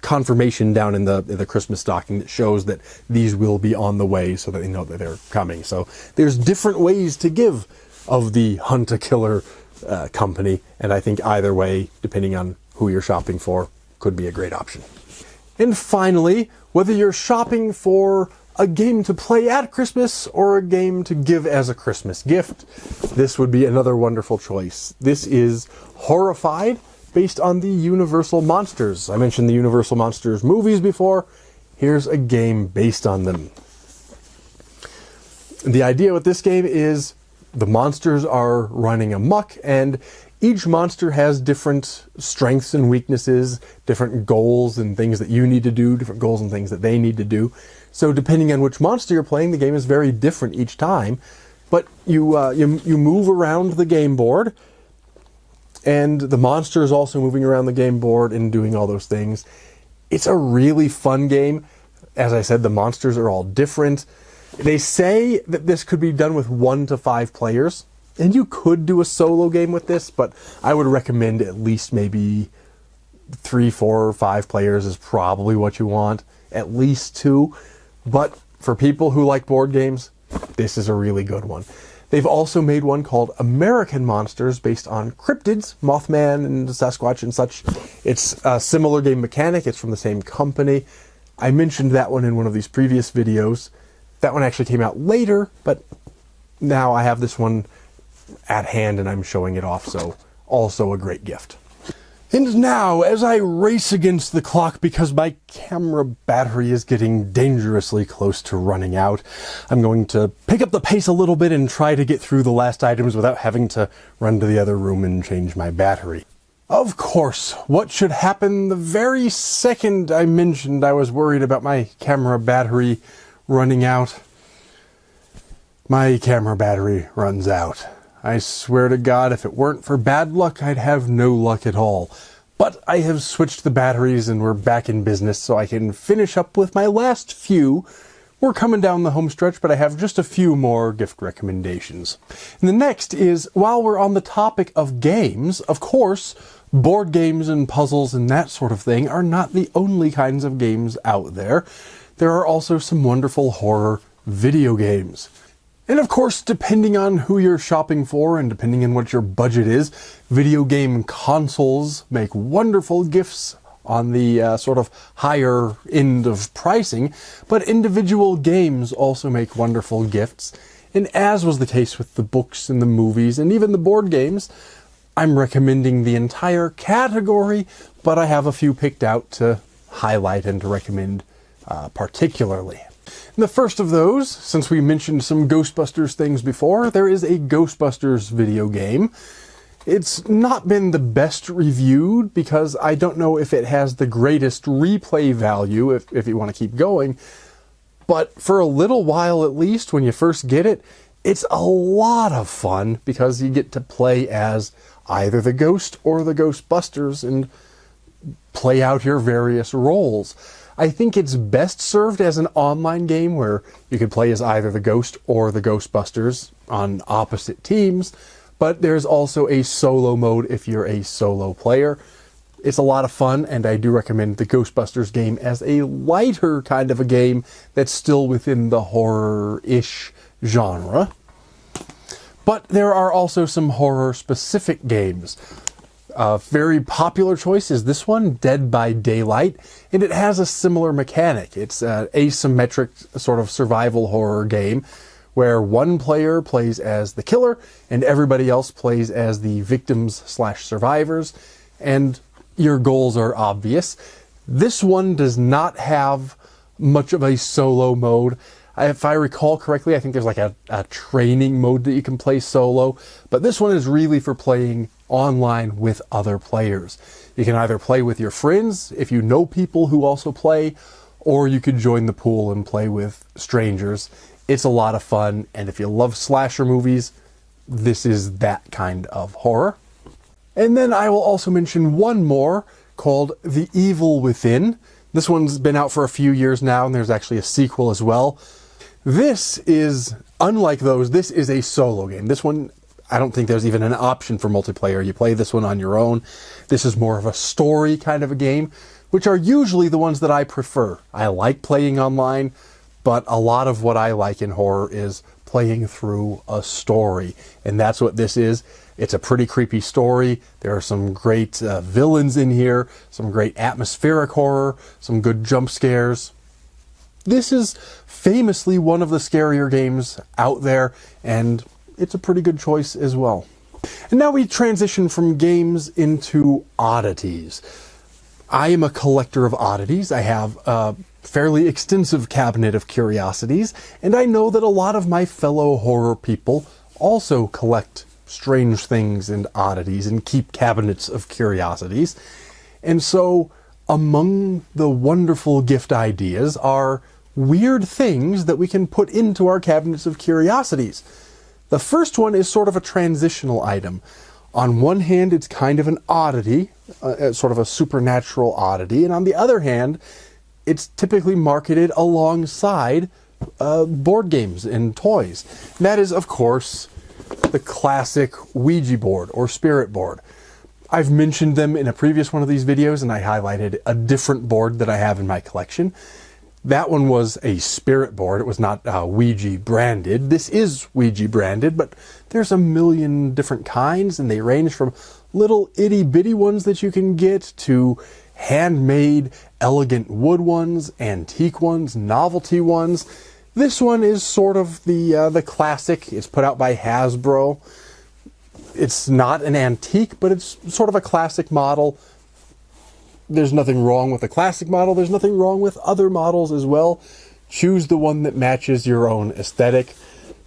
confirmation down in the Christmas stocking that shows that these will be on the way, so that they know that they're coming. So there's different ways to give of the Hunt a Killer company, and I think either way, depending on who you're shopping for, could be a great option. And finally, whether you're shopping for a game to play at Christmas or a game to give as a Christmas gift, this would be another wonderful choice. This is Horrified based on the Universal Monsters. I mentioned the Universal Monsters movies before. Here's a game based on them. The idea with this game is the monsters are running amok, and each monster has different strengths and weaknesses, different goals and things that you need to do, different goals and things that they need to do. So depending on which monster you're playing, the game is very different each time. But you move around the game board, and the monster is also moving around the game board and doing all those things. It's a really fun game. As I said, the monsters are all different. They say that this could be done with 1 to 5 players, and you could do a solo game with this, but I would recommend at least maybe 3, 4, or 5 players is probably what you want. At least 2. But for people who like board games, this is a really good one. They've also made one called American Monsters based on cryptids, Mothman and Sasquatch and such. It's a similar game mechanic. It's from the same company. I mentioned that one in one of these previous videos. That one actually came out later, but now I have this one at hand and I'm showing it off, so also a great gift. And now, as I race against the clock because my camera battery is getting dangerously close to running out, I'm going to pick up the pace a little bit and try to get through the last items without having to run to the other room and change my battery. Of course, what should happen the very second I mentioned I was worried about my camera battery running out? My camera battery runs out. I swear to God, if it weren't for bad luck, I'd have no luck at all. But I have switched the batteries and we're back in business so I can finish up with my last few. We're coming down the home stretch, but I have just a few more gift recommendations. And the next is, while we're on the topic of games, of course, board games and puzzles and that sort of thing are not the only kinds of games out there. There are also some wonderful horror video games. And of course, depending on who you're shopping for and depending on what your budget is, video game consoles make wonderful gifts on the sort of higher end of pricing, but individual games also make wonderful gifts. And as was the case with the books and the movies and even the board games, I'm recommending the entire category, but I have a few picked out to highlight and to recommend particularly. And the first of those, since we mentioned some Ghostbusters things before, there is a Ghostbusters video game. It's not been the best reviewed because I don't know if it has the greatest replay value if you want to keep going. But for a little while at least, when you first get it, it's a lot of fun because you get to play as either the ghost or the Ghostbusters and play out your various roles. I think it's best served as an online game where you can play as either the Ghost or the Ghostbusters on opposite teams, but there's also a solo mode if you're a solo player. It's a lot of fun, and I do recommend the Ghostbusters game as a lighter kind of a game that's still within the horror-ish genre. But there are also some horror-specific games. A very popular choice is this one, Dead by Daylight, and it has a similar mechanic. It's an asymmetric sort of survival horror game where one player plays as the killer and everybody else plays as the victims/survivors, and your goals are obvious. This one does not have much of a solo mode. If I recall correctly, I think there's like a training mode that you can play solo, but this one is really for playing online with other players. You can either play with your friends if you know people who also play, or you could join the pool and play with strangers. It's a lot of fun, and if you love slasher movies, this is that kind of horror. And then I will also mention one more called The Evil Within. This one's been out for a few years now, and there's actually a sequel as well. This is, unlike those, this is a solo game. This one, I don't think there's even an option for multiplayer. You play this one on your own. This is more of a story kind of a game, which are usually the ones that I prefer. I like playing online, but a lot of what I like in horror is playing through a story. And that's what this is. It's a pretty creepy story. There are some great villains in here, some great atmospheric horror, some good jump scares. This is famously one of the scarier games out there, and it's a pretty good choice as well. And now we transition from games into oddities. I am a collector of oddities. I have a fairly extensive cabinet of curiosities, and I know that a lot of my fellow horror people also collect strange things and oddities and keep cabinets of curiosities. And so among the wonderful gift ideas are weird things that we can put into our cabinets of curiosities. The first one is sort of a transitional item. On one hand, it's kind of an oddity, sort of a supernatural oddity, and on the other hand, it's typically marketed alongside board games and toys. And that is, of course, the classic Ouija board or spirit board. I've mentioned them in a previous one of these videos, and I highlighted a different board that I have in my collection. That one was a spirit board. It was not Ouija branded. This is Ouija branded, but there's a million different kinds, and they range from little itty bitty ones that you can get to handmade, elegant wood ones, antique ones, novelty ones. This one is sort of the classic. It's put out by Hasbro. It's not an antique, but it's sort of a classic model. There's nothing wrong with a classic model. There's nothing wrong with other models as well. Choose the one that matches your own aesthetic.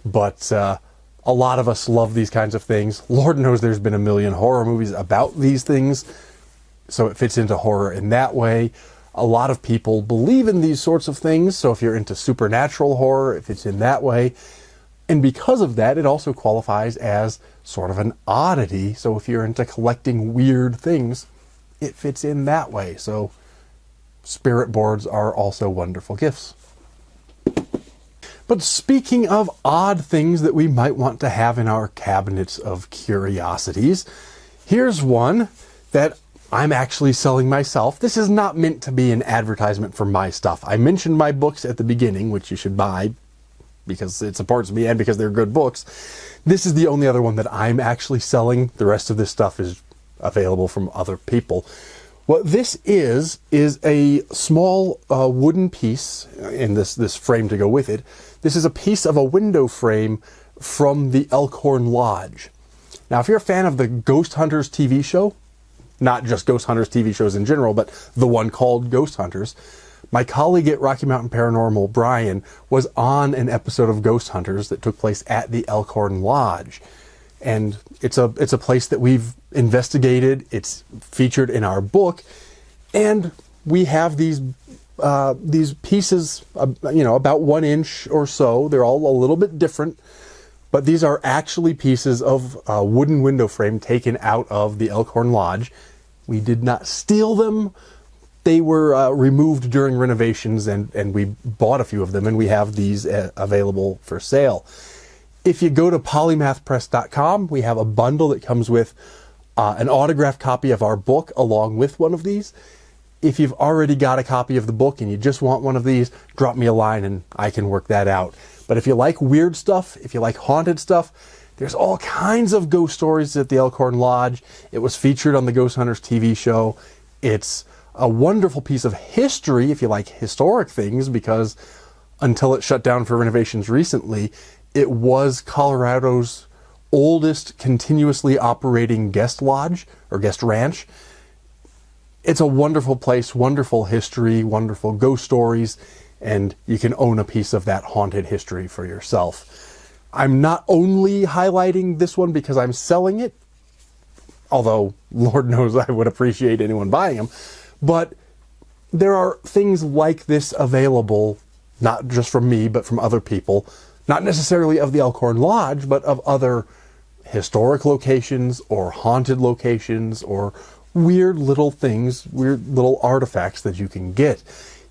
But a lot of us love these kinds of things. Lord knows there's been a million horror movies about these things, so it fits into horror in that way. A lot of people believe in these sorts of things, so if you're into supernatural horror, it fits in that way. And because of that, it also qualifies as sort of an oddity. So if you're into collecting weird things, it fits in that way. So spirit boards are also wonderful gifts. But speaking of odd things that we might want to have in our cabinets of curiosities, here's one that I'm actually selling myself. This is not meant to be an advertisement for my stuff. I mentioned my books at the beginning, which you should buy because it supports me and because they're good books. This is the only other one that I'm actually selling. The rest of this stuff is available from other people. What this is a small wooden piece, and this frame to go with it. This is a piece of a window frame from the Elkhorn Lodge. Now, if you're a fan of the Ghost Hunters TV show, not just Ghost Hunters TV shows in general, but the one called Ghost Hunters, my colleague at Rocky Mountain Paranormal, Brian, was on an episode of Ghost Hunters that took place at the Elkhorn Lodge. And it's a place that we've investigated. It's featured in our book, and we have these pieces, about 1 inch or so. They're all a little bit different, but these are actually pieces of wooden window frame taken out of the Elkhorn Lodge. We did not steal them. They were removed during renovations, and we bought a few of them, and we have these available for sale. If you go to polymathpress.com, we have a bundle that comes with an autographed copy of our book along with one of these. If you've already got a copy of the book and you just want one of these, drop me a line and I can work that out. But if you like weird stuff, if you like haunted stuff, there's all kinds of ghost stories at the Elkhorn Lodge. It was featured on the Ghost Hunters TV show. It's a wonderful piece of history if you like historic things, because until it shut down for renovations recently, it was Colorado's oldest continuously operating guest lodge or guest ranch. It's a wonderful place, wonderful history, wonderful ghost stories, and you can own a piece of that haunted history for yourself. I'm not only highlighting this one because I'm selling it, although Lord knows I would appreciate anyone buying them, but there are things like this available, not just from me, but from other people. Not necessarily of the Elkhorn Lodge, but of other historic locations or haunted locations or weird little things, weird little artifacts that you can get.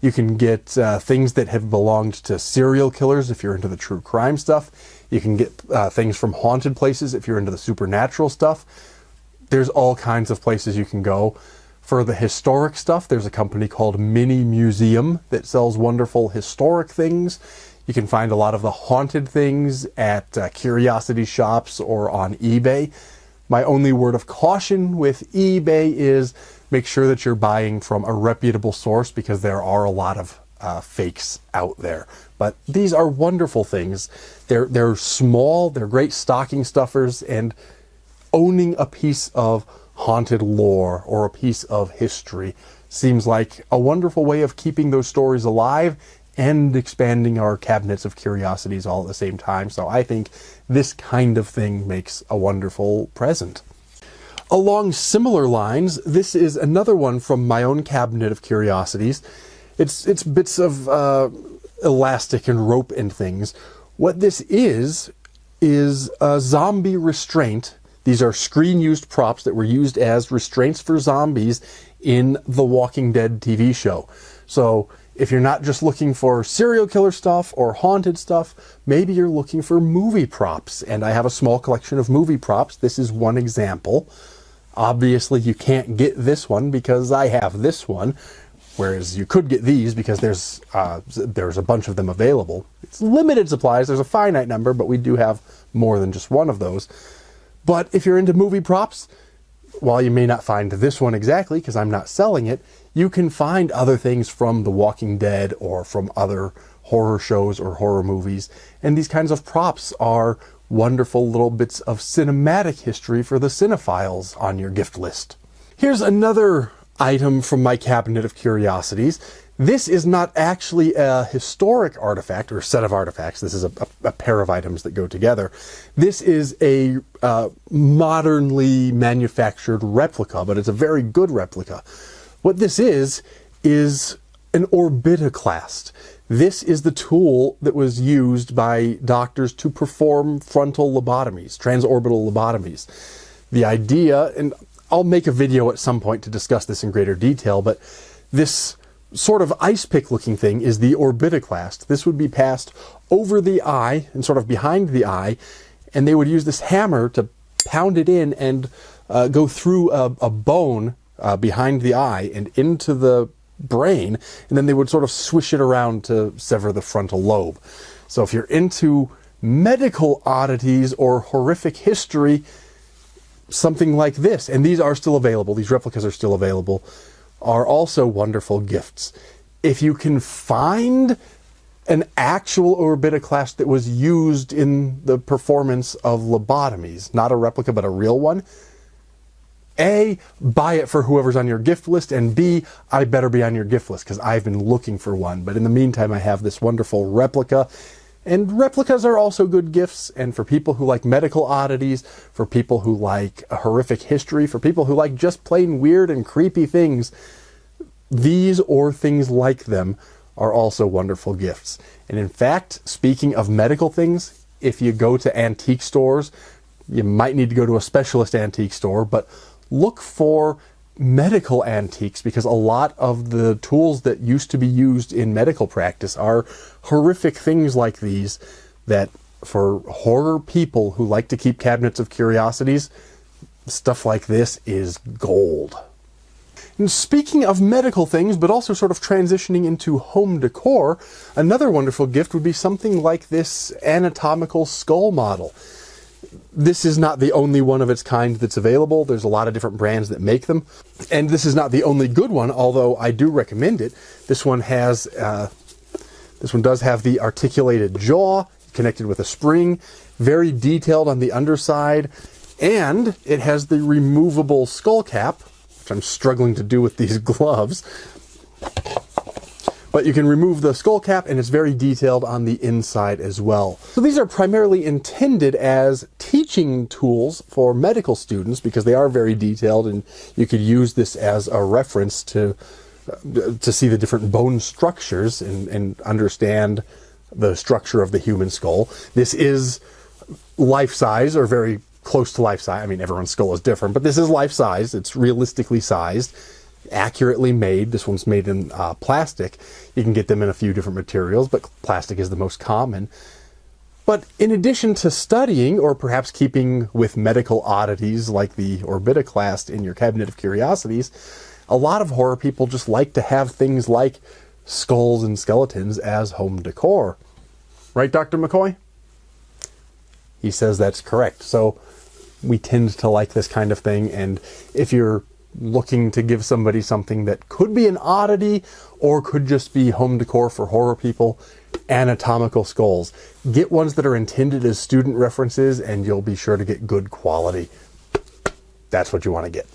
You can get things that have belonged to serial killers if you're into the true crime stuff. You can get things from haunted places if you're into the supernatural stuff. There's all kinds of places you can go. For the historic stuff, there's a company called Mini Museum that sells wonderful historic things. You can find a lot of the haunted things at curiosity shops or on eBay. My only word of caution with eBay is make sure that you're buying from a reputable source, because there are a lot of fakes out there. But these are wonderful things. They're small, they're great stocking stuffers, and owning a piece of haunted lore or a piece of history seems like a wonderful way of keeping those stories alive and expanding our cabinets of curiosities all at the same time. So I think this kind of thing makes a wonderful present. Along similar lines, this is another one from my own cabinet of curiosities. It's bits of elastic and rope and things. What this is a zombie restraint. These are screen-used props that were used as restraints for zombies in the Walking Dead TV show. So if you're not just looking for serial killer stuff or haunted stuff, maybe you're looking for movie props. And I have a small collection of movie props. This is one example. Obviously, you can't get this one because I have this one, whereas you could get these because there's a bunch of them available. It's limited supplies. There's a finite number, but we do have more than just one of those. But if you're into movie props, while you may not find this one exactly because I'm not selling it, you can find other things from The Walking Dead or from other horror shows or horror movies. And these kinds of props are wonderful little bits of cinematic history for the cinephiles on your gift list. Here's another item from my cabinet of curiosities. This is not actually a historic artifact or set of artifacts. This is a pair of items that go together. This is a modernly manufactured replica, but it's a very good replica. What this is an orbitoclast. This is the tool that was used by doctors to perform frontal lobotomies, transorbital lobotomies. The idea, and I'll make a video at some point to discuss this in greater detail, but this sort of ice pick looking thing is the orbitoclast. This would be passed over the eye and sort of behind the eye, and they would use this hammer to pound it in and go through a bone behind the eye and into the brain, and then they would sort of swish it around to sever the frontal lobe. So if you're into medical oddities or horrific history, something like this, and these are still available, these replicas are still available, are also wonderful gifts. If you can find an actual orbitoclast that was used in the performance of lobotomies, not a replica but a real one, A, buy it for whoever's on your gift list, and B, I better be on your gift list because I've been looking for one. But in the meantime, I have this wonderful replica. And replicas are also good gifts, and for people who like medical oddities, for people who like a horrific history, for people who like just plain weird and creepy things, these or things like them are also wonderful gifts. And in fact, speaking of medical things, if you go to antique stores, you might need to go to a specialist antique store, but look for medical antiques, because a lot of the tools that used to be used in medical practice are horrific things like these that, for horror people who like to keep cabinets of curiosities, stuff like this is gold. And speaking of medical things, but also sort of transitioning into home decor, another wonderful gift would be something like this anatomical skull model. This is not the only one of its kind that's available. There's a lot of different brands that make them. And this is not the only good one, although I do recommend it. This one does have the articulated jaw connected with a spring, very detailed on the underside, and it has the removable skull cap, which I'm struggling to do with these gloves. But you can remove the skull cap, and it's very detailed on the inside as well. So these are primarily intended as teaching tools for medical students because they are very detailed, and you could use this as a reference to see the different bone structures and understand the structure of the human skull. This is life-size, or very close to life-size. I mean, everyone's skull is different, but this is life-size. It's realistically sized, accurately made. This one's made in plastic. You can get them in a few different materials, but plastic is the most common. But in addition to studying, or perhaps keeping with medical oddities like the orbitoclast in your cabinet of curiosities, a lot of horror people just like to have things like skulls and skeletons as home decor. Right, Dr. McCoy? He says that's correct. So we tend to like this kind of thing, and if you're looking to give somebody something that could be an oddity or could just be home decor for horror people, anatomical skulls. Get ones that are intended as student references, and you'll be sure to get good quality. that's what you want to get.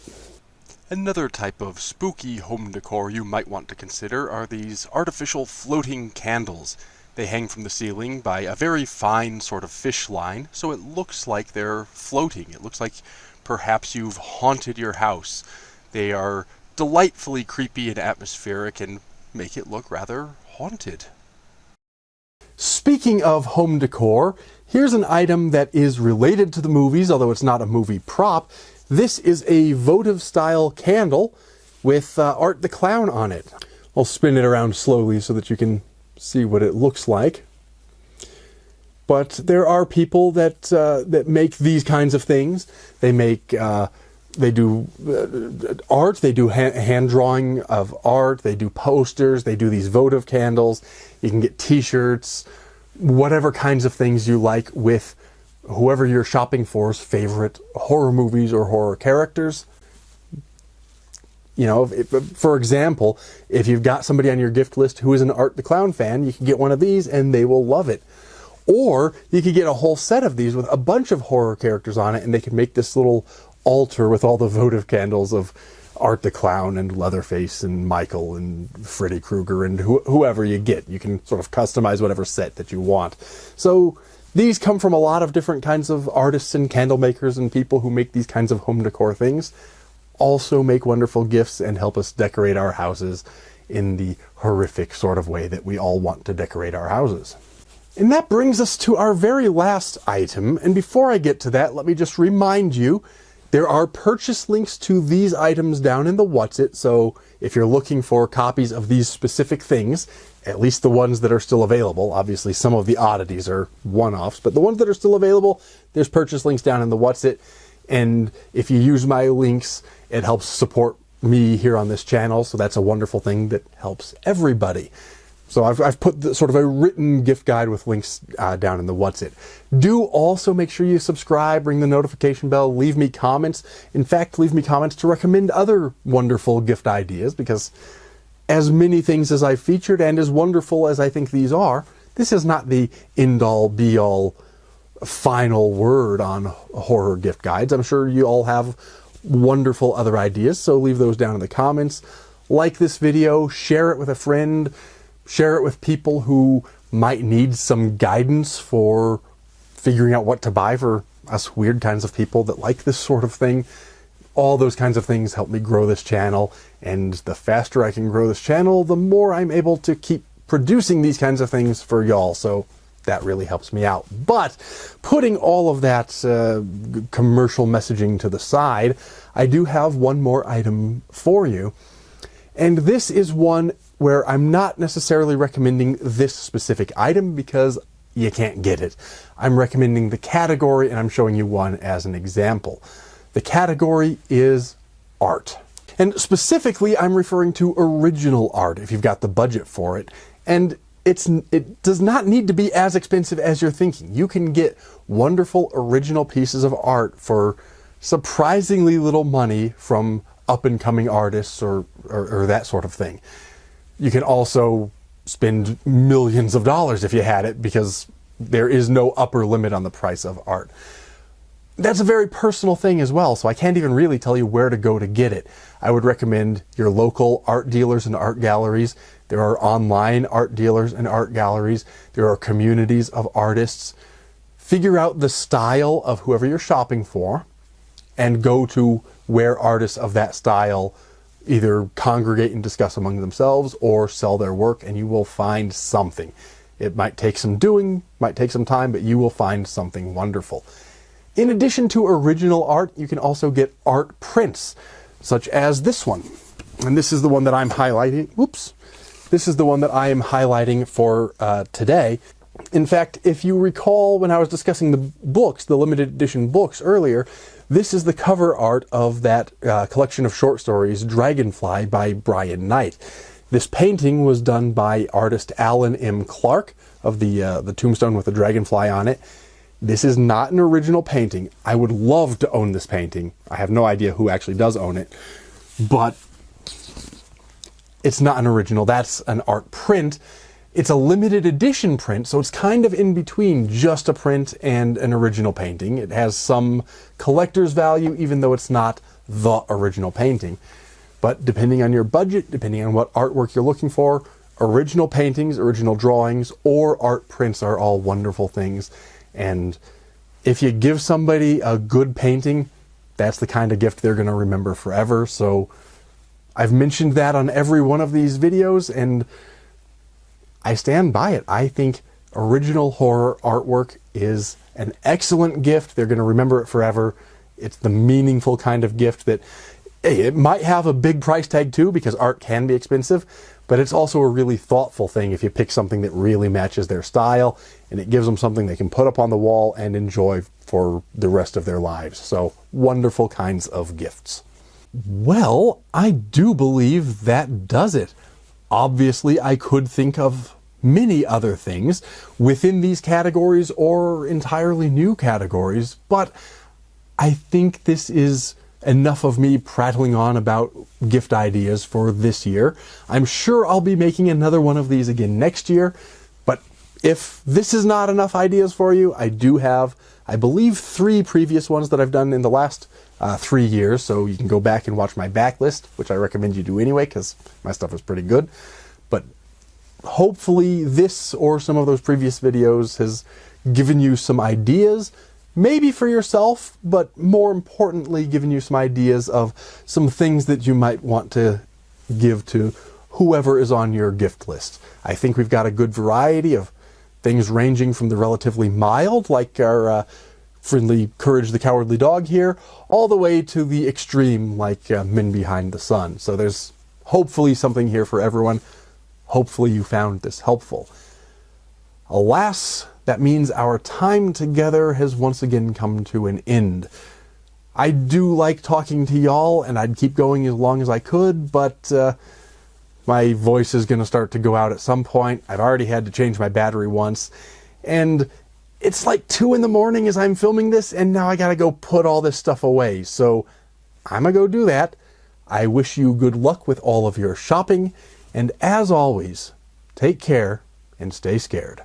Another type of spooky home decor you might want to consider are these artificial floating candles. They hang from the ceiling by a very fine sort of fish line, so it looks like they're floating. It looks like perhaps you've haunted your house. They are delightfully creepy and atmospheric and make it look rather haunted. Speaking of home decor, here's an item that is related to the movies, although it's not a movie prop. This is a votive-style candle with Art the Clown on it. I'll spin it around slowly so that you can see what it looks like. But there are people that make these kinds of things. They make they do art, they do hand drawing of art, they do posters, they do these votive candles. You can get t-shirts, whatever kinds of things you like with whoever you're shopping for's favorite horror movies or horror characters. You know, for example, if you've got somebody on your gift list who is an Art the Clown fan, you can get one of these and they will love it. Or you could get a whole set of these with a bunch of horror characters on it, and they can make this little altar with all the votive candles of Art the Clown and Leatherface and Michael and Freddy Krueger and whoever you get. You can sort of customize whatever set that you want. So these come from a lot of different kinds of artists and candle makers and people who make these kinds of home decor things. Also make wonderful gifts and help us decorate our houses in the horrific sort of way that we all want to decorate our houses. And that brings us to our very last item. And before I get to that, let me just remind you, there are purchase links to these items down in the What's It. So if you're looking for copies of these specific things, at least the ones that are still available, obviously some of the oddities are one-offs, but the ones that are still available, there's purchase links down in the What's It. And if you use my links, it helps support me here on this channel. So that's a wonderful thing that helps everybody. So I've put sort of a written gift guide with links down in the What's It. Do also make sure you subscribe, ring the notification bell, leave me comments. In fact, leave me comments to recommend other wonderful gift ideas, because as many things as I've featured and as wonderful as I think these are, this is not the end-all, be-all, final word on horror gift guides. I'm sure you all have wonderful other ideas, so leave those down in the comments. Like this video, share it with a friend, share it with people who might need some guidance for figuring out what to buy for us weird kinds of people that like this sort of thing. All those kinds of things help me grow this channel, and the faster I can grow this channel, the more I'm able to keep producing these kinds of things for y'all, so that really helps me out. But putting all of that commercial messaging to the side, I do have one more item for you, and this is one where I'm not necessarily recommending this specific item because you can't get it. I'm recommending the category, and I'm showing you one as an example. The category is art. And specifically, I'm referring to original art, if you've got the budget for it. And it does not need to be as expensive as you're thinking. You can get wonderful original pieces of art for surprisingly little money from up-and-coming artists or that sort of thing. You can also spend millions of dollars if you had it, because there is no upper limit on the price of art. That's a very personal thing as well, so I can't even really tell you where to go to get it. I would recommend your local art dealers and art galleries. There are online art dealers and art galleries. There are communities of artists. Figure out the style of whoever you're shopping for and go to where artists of that style either congregate and discuss among themselves or sell their work, and you will find something. It might take some doing, might take some time, but you will find something wonderful. In addition to original art, you can also get art prints, such as this one. And this is the one that I'm highlighting. Whoops. This is the one that I am highlighting for today. In fact, if you recall when I was discussing the books, the limited edition books earlier, this is the cover art of that collection of short stories, Dragonfly by Brian Knight. This painting was done by artist Alan M. Clark of the tombstone with the dragonfly on it. This is not an original painting. I would love to own this painting. I have no idea who actually does own it, but it's not an original. That's an art print. It's a limited edition print, so it's kind of in between just a print and an original painting. It has some collector's value, even though it's not the original painting. But depending on your budget, depending on what artwork you're looking for, original paintings, original drawings, or art prints are all wonderful things. And if you give somebody a good painting, that's the kind of gift they're going to remember forever. So I've mentioned that on every one of these videos, and I stand by it. I think original horror artwork is an excellent gift. They're going to remember it forever. It's the meaningful kind of gift that, hey, it might have a big price tag too, because art can be expensive, but it's also a really thoughtful thing if you pick something that really matches their style, and it gives them something they can put up on the wall and enjoy for the rest of their lives. So wonderful kinds of gifts. Well, I do believe that does it. Obviously, I could think of many other things within these categories or entirely new categories, but I think this is enough of me prattling on about gift ideas for this year. I'm sure I'll be making another one of these again next year, but if this is not enough ideas for you, I do have, I believe, 3 previous ones that I've done in the last 3 years, so you can go back and watch my backlist, which I recommend you do anyway, because my stuff is pretty good. But hopefully this or some of those previous videos has given you some ideas, maybe for yourself, but more importantly, given you some ideas of some things that you might want to give to whoever is on your gift list. I think we've got a good variety of things ranging from the relatively mild, like our friendly Courage the Cowardly Dog here, all the way to the extreme, like Men Behind the Sun. So there's hopefully something here for everyone. Hopefully you found this helpful. Alas, that means our time together has once again come to an end. I do like talking to y'all, and I'd keep going as long as I could, but my voice is going to start to go out at some point. I've already had to change my battery once, and it's like 2 in the morning as I'm filming this, and now I gotta go put all this stuff away. So I'm gonna go do that. I wish you good luck with all of your shopping, and as always, take care and stay scared.